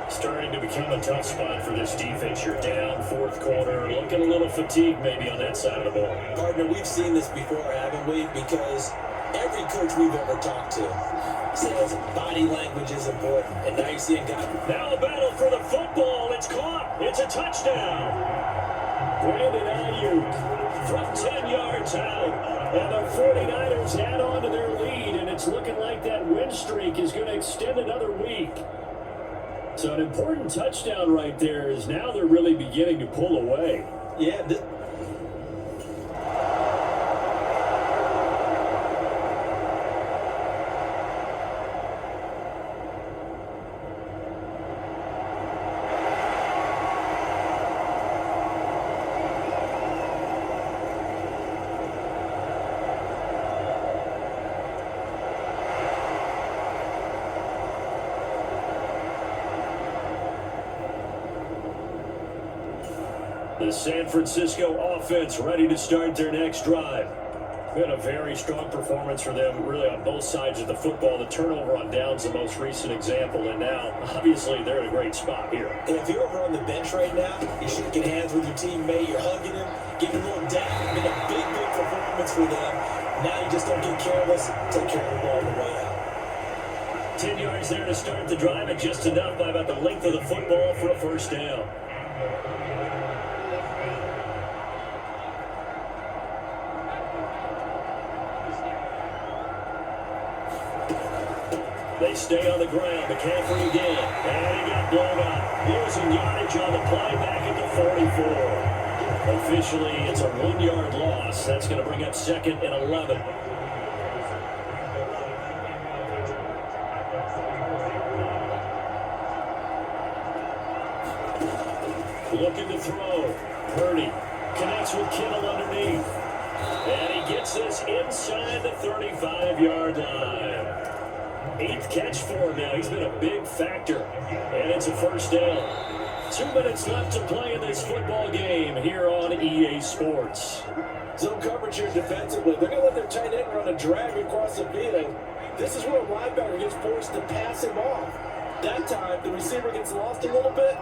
Starting to become a tough spot for this defense. You're down 4th quarter, looking a little fatigued maybe on that side of the ball. Partner, we've seen this before, haven't we? Because every coach we've ever talked to says body language is important. And now you're seeing guys. Now a battle for the football. It's caught. It's a touchdown. Brandon Ayuk from 10 yards out. And the 49ers add on to their lead. And it's looking like that win streak is going to extend another week. So an important touchdown right there is now they're really beginning to pull away. Yeah, The San Francisco offense ready to start their next drive. Been a very strong performance for them, really on both sides of the football. The turnover on downs the most recent example, and now, obviously, they're in a great spot here. And if you're over on the bench right now, you're shaking hands with your teammate, you're hugging him, giving him a little dap. It's been a big, big performance for them. Now you just don't get careless, take care of the ball on the way out. 10 yards there to start the drive, and just enough by about the length of the football for a first down. They stay on the ground. McCaffrey again. And he got blown up. Losing yardage on the play back at the 44. Officially, it's a 1-yard loss. That's going to bring up 2nd and 11. Looking to throw. Purdy connects with Kittle underneath. And he gets this inside the 35-yard line. 8th catch for him now. He's been a big factor. And it's a first down. 2 minutes left to play in this football game here on EA Sports. Zone coverage here defensively. They're going to let their tight end run a drag across the field. This is where a linebacker gets forced to pass him off. That time, the receiver gets lost a little bit.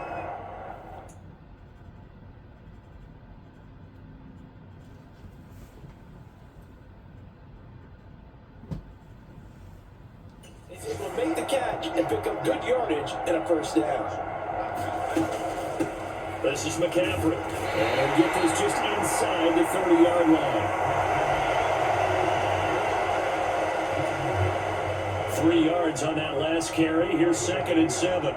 He's able to make the catch and pick up good yardage and a first down. This is McCaffrey. And get this just inside the 30-yard line. 3 yards on that last carry. Here's 2nd and 7.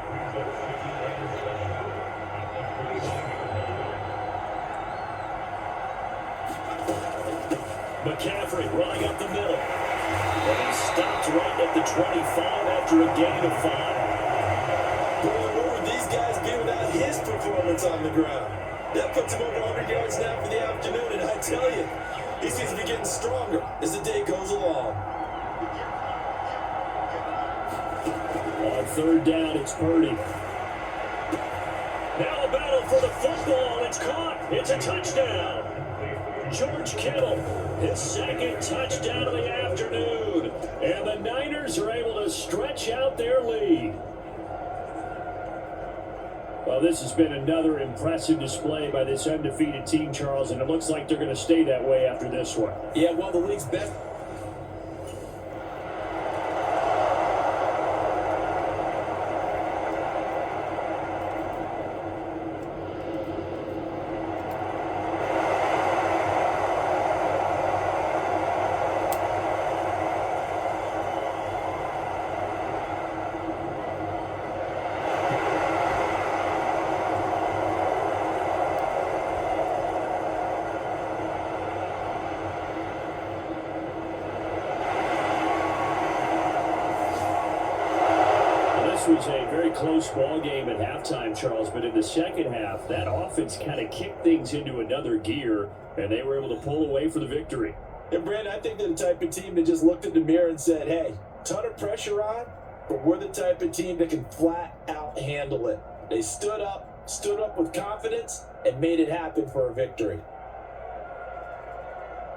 McCaffrey running up the middle. And he stopped right at the 25 after a gain of 5. Boy, where would these guys be without his performance on the ground? That puts him over 100 yards now for the afternoon, and I tell you, he seems to be getting stronger as the day goes along. On 3rd down, it's Purdy. Now a battle for the football. It's caught. It's a touchdown. George Kittle, his 2nd touchdown of the afternoon. And the Niners are able to stretch out their lead. Well, this has been another impressive display by this undefeated team, Charles, and it looks like they're going to stay that way after this one. Yeah, well, the league's best. was a very close ball game at halftime, Charles, but in the second half, that offense kind of kicked things into another gear, and they were able to pull away for the victory. And Brandon, I think they're the type of team that just looked in the mirror and said, hey, ton of pressure on, but we're the type of team that can flat out handle it. They stood up with confidence, and made it happen for a victory.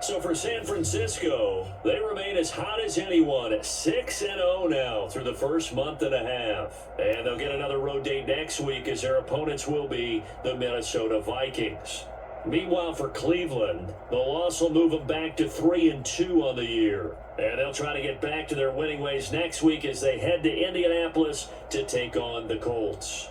So for San Francisco, they remain as hot as anyone at 6-0 now through the first month and a half. And they'll get another road date next week as their opponents will be the Minnesota Vikings. Meanwhile, for Cleveland, the loss will move them back to 3-2 on the year. And they'll try to get back to their winning ways next week as they head to Indianapolis to take on the Colts.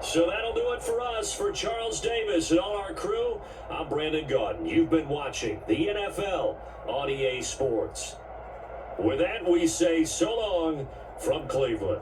So that'll do it for us. For Charles Davis and all our crew, I'm Brandon Gaudin. You've been watching the NFL on EA Sports. With that, we say so long from Cleveland.